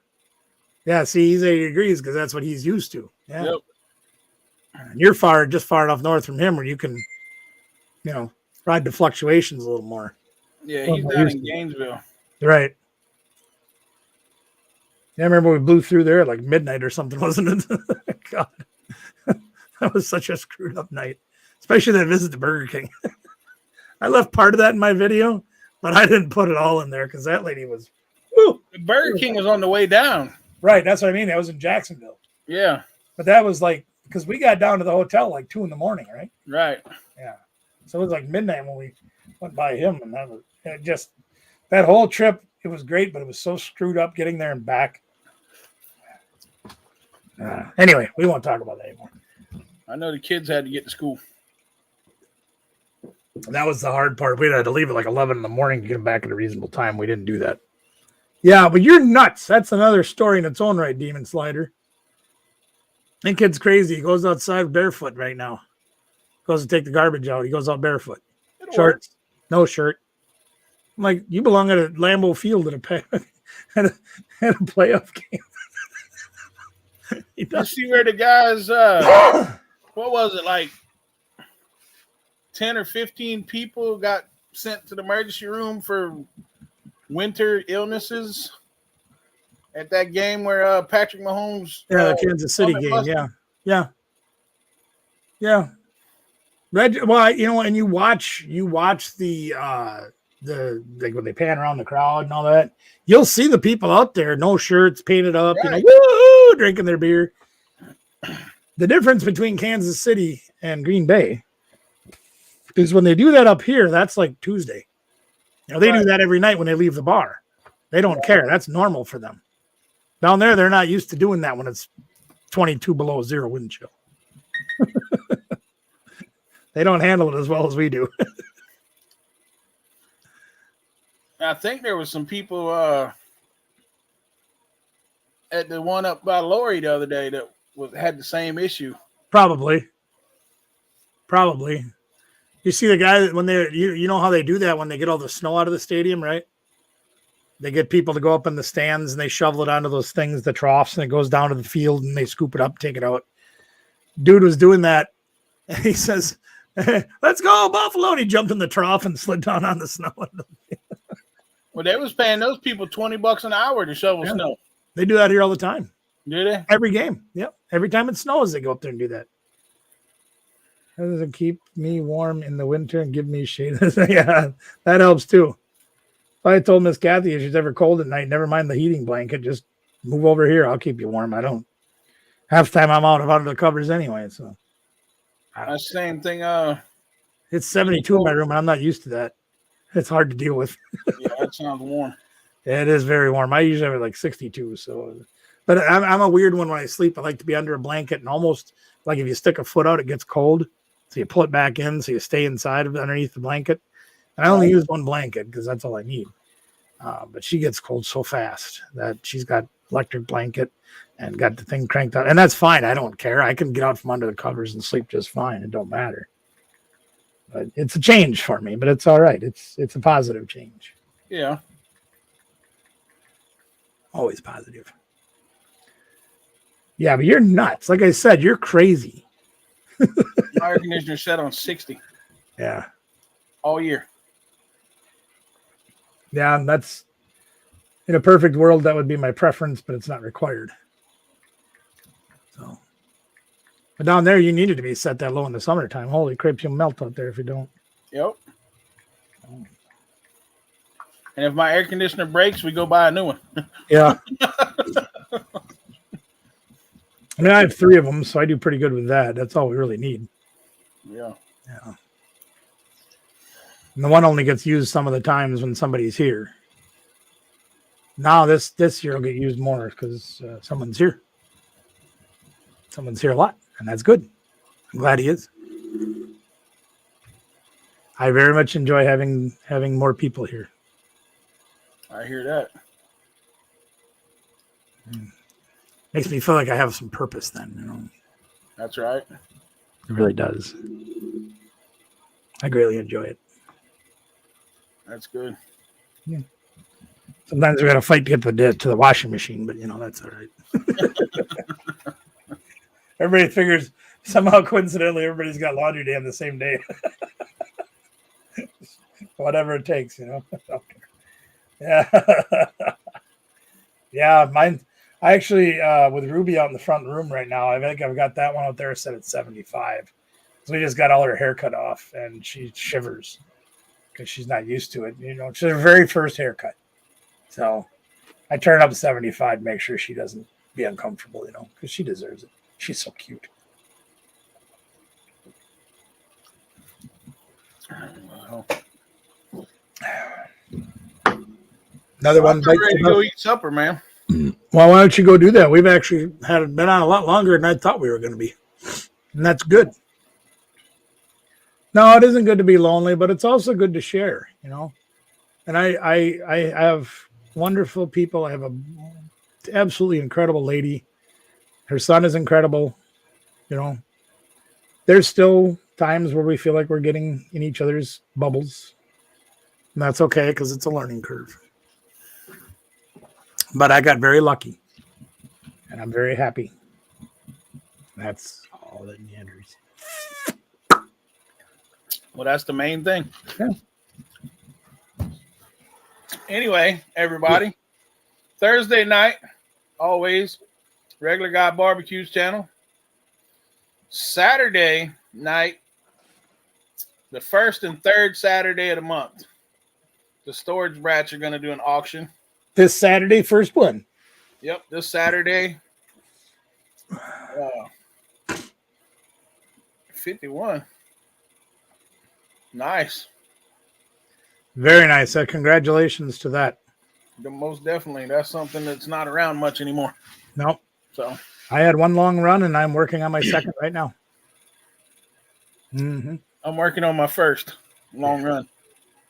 Yeah. See, he's 80 degrees because that's what he's used to. Yeah. Yep. And you're just far enough north from him where you can, ride the fluctuations a little more. Yeah, he's down in Gainesville. Right. Yeah, I remember we blew through there at like midnight or something, wasn't it? God. That was such a screwed up night, especially that visit to Burger King. I left part of that in my video, but I didn't put it all in there because that lady was. Woo, The Burger King was on the way down. right, that's what I mean. That was in Jacksonville. Yeah. But that was like because we got down to the hotel like 2 a.m, right? Right. Yeah. So it was like midnight when we went by him, and that whole trip. It was great, but it was so screwed up getting there and back. Anyway, we won't talk about that anymore. I know the kids had to get to school. That was the hard part. We had to leave at like 11 a.m. to get them back at a reasonable time. We didn't do that. Yeah, but you're nuts. That's another story in its own right, Demon Slider. That kid's crazy. He goes outside barefoot right now. Goes to take the garbage out. He goes out barefoot. Shorts, no shirt. I'm like, you belong at a Lambeau Field at a playoff game. You see where the guys, what was it, like 10 or 15 people got sent to the emergency room for winter illnesses at that game where Patrick Mahomes. Yeah, the Kansas City game. Yeah. Well, and you watch the like when they pan around the crowd and all that, you'll see the people out there, no shirts, painted up, Right. woo, drinking their beer. The difference between Kansas City and Green Bay is when they do that up here, that's like Tuesday. They do that every night when they leave the bar. They don't care. That's normal for them. Down there, they're not used to doing that when it's 22 below zero wind chill. They don't handle it as well as we do. I think there was some people at the one up by Lori the other day that had the same issue. Probably. You see the guy that when you know how they do that when they get all the snow out of the stadium, right? They get people to go up in the stands and they shovel it onto those things, the troughs, and it goes down to the field and they scoop it up, take it out. Dude was doing that. And he says, "Let's go, Buffalo." And he jumped in the trough and slid down on the snow. Well, they was paying those people $20 an hour to shovel snow. They do that here all the time. Do they? Every game. Yep. Every time it snows, they go up there and do that. How does it keep me warm in the winter and give me shade? Yeah, that helps too. I told Miss Kathy if she's ever cold at night, never mind the heating blanket, just move over here. I'll keep you warm. I don't. Half the time I'm out of under the covers anyway. So That's the same thing. It's 72 in my room, and I'm not used to that. It's hard to deal with. Yeah, that sounds warm. It is very warm. I usually have it like 62. So, but I'm a weird one when I sleep. I like to be under a blanket and almost like if you stick a foot out, it gets cold. So you pull it back in, so you stay inside of underneath the blanket. And I only use one blanket because that's all I need. But she gets cold so fast that she's got electric blanket and got the thing cranked out. And that's fine. I don't care. I can get out from under the covers and sleep just fine. It don't matter. But it's a change for me, but it's all right. It's a positive change. Yeah. Always positive. Yeah, but you're nuts. Like I said, you're crazy. My air conditioner set on 60. Yeah. All year. Yeah, and that's in a perfect world, that would be my preference, but it's not required. So, but down there, you needed to be set that low in the summertime. Holy crap, you'll melt out there if you don't. Yep. And if my air conditioner breaks, we go buy a new one. Yeah. I mean, I have 3 of them, so I do pretty good with that. That's all we really need. Yeah. Yeah. And the one only gets used some of the times when somebody's here. Now this year will get used more because someone's here. Someone's here a lot, and that's good. I'm glad he is. I very much enjoy having more people here. I hear that. Makes me feel like I have some purpose then, you know. That's right. It really does. I greatly enjoy it. That's good. Yeah. Sometimes we got to fight to get to the washing machine, but you know that's all right. Everybody figures somehow coincidentally everybody's got laundry day on the same day. Whatever it takes, you know. Yeah, yeah. Mine. I actually with Ruby out in the front room right now. I think I've got that one out there set at 75. So we just got all her hair cut off, and she shivers because she's not used to it. You know, it's her very first haircut. So I turn it up to 75 to make sure she doesn't be uncomfortable, you know, because she deserves it. She's so cute. Well, Another one. I'm ready to go eat supper, man. Well, why don't you go do that? We've actually been on a lot longer than I thought we were going to be. And that's good. No, it isn't good to be lonely, but it's also good to share, you know. And I have wonderful people. I have a absolutely incredible lady. Her son is incredible. You know, there's still times where we feel like we're getting in each other's bubbles. And that's okay because it's a learning curve. But I got very lucky. And I'm very happy. That's all that matters. Well, that's the main thing. Yeah. Anyway, everybody, Thursday night, always, Regular Guy Barbecues channel. Saturday night, the first and third Saturday of the month, the Storage Brats are going to do an auction. This Saturday, first one. Yep, this Saturday. 51. Nice. Very nice. Congratulations to that. Most definitely. That's something that's not around much anymore. Nope. So I had one long run, and I'm working on my second right now. Mm-hmm. I'm working on my first long run.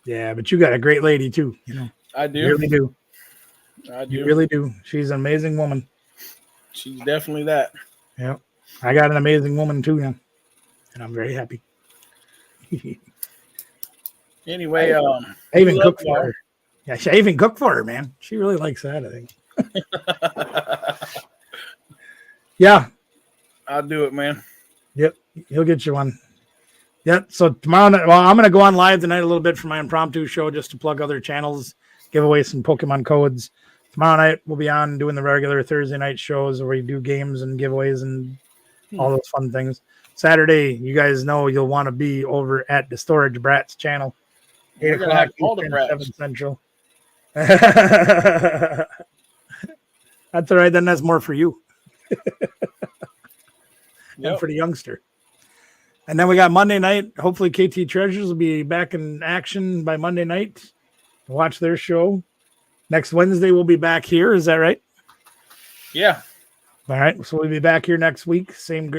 Yeah, but you got a great lady too. You know. I do. You really do. I do. You really do. She's an amazing woman. She's definitely that. Yeah. I got an amazing woman too now. And I'm very happy. Anyway, I we even love cook for y'all. her. Yeah, I even cook for her, man. She really likes that, I think. Yeah. I'll do it, man. Yep. He'll get you one. Yep. So tomorrow night, well, I'm going to go on live tonight a little bit for my impromptu show just to plug other channels, give away some Pokemon codes. Tomorrow night, we'll be on doing the regular Thursday night shows where we do games and giveaways and all those fun things. Saturday, you guys know you'll want to be over at the Storage Brats channel. 8 We're gonna o'clock have all the Eastern, brats. 7 Central. That's all right. Then that's more for you and Yep. for the youngster. And then we got Monday night. Hopefully, KT Treasures will be back in action by Monday night. Watch their show. Next Wednesday, we'll be back here. Is that right? Yeah. All right. So we'll be back here next week. Same.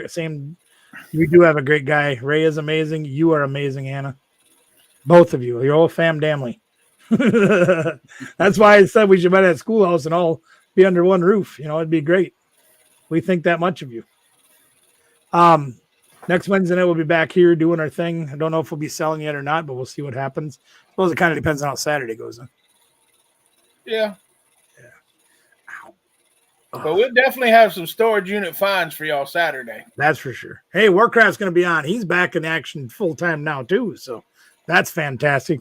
We do have a great guy. Ray is amazing. You are amazing, Anna. Both of you. You're all fam family. That's why I said we should meet at Schoolhouse and all be under one roof. You know, it'd be great. We think that much of you. Next Wednesday night we'll be back here doing our thing. I don't know if we'll be selling yet or not, but we'll see what happens. I suppose it kind of depends on how Saturday goes. Huh? Yeah. Ow. But we'll definitely have some storage unit finds for y'all Saturday. That's for sure. Hey, Warcraft's going to be on. He's back in action full time now too, so that's fantastic.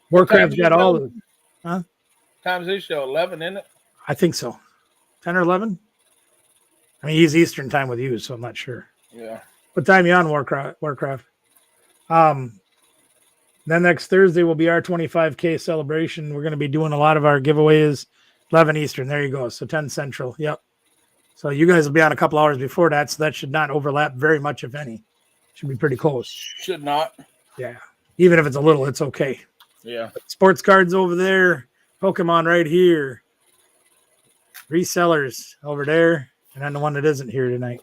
Warcraft's got all the. Huh? Time's this show 11, isn't it? I think so. 10 or 11. I mean, he's Eastern time with you, so I'm not sure. Yeah. What time you on Warcraft? Then next Thursday will be our 25K celebration. We're going to be doing a lot of our giveaways. 11 Eastern. There you go. So 10 Central. Yep. So you guys will be on a couple hours before that, so that should not overlap very much, if any. Should be pretty close. Should not. Yeah. Even if it's a little, it's okay. Yeah. Sports cards over there. Pokemon right here. Resellers over there. And then the one that isn't here tonight.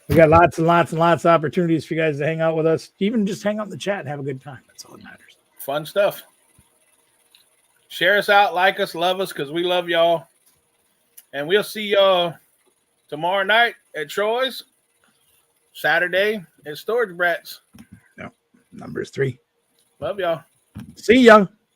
We got lots and lots and lots of opportunities for you guys to hang out with us. Even just hang out in the chat and have a good time. That's all that matters. Fun stuff. Share us out, like us, love us, because we love y'all. And we'll see y'all tomorrow night at Troy's. Saturday at Storage Brats. No, number 3. Love y'all. See ya.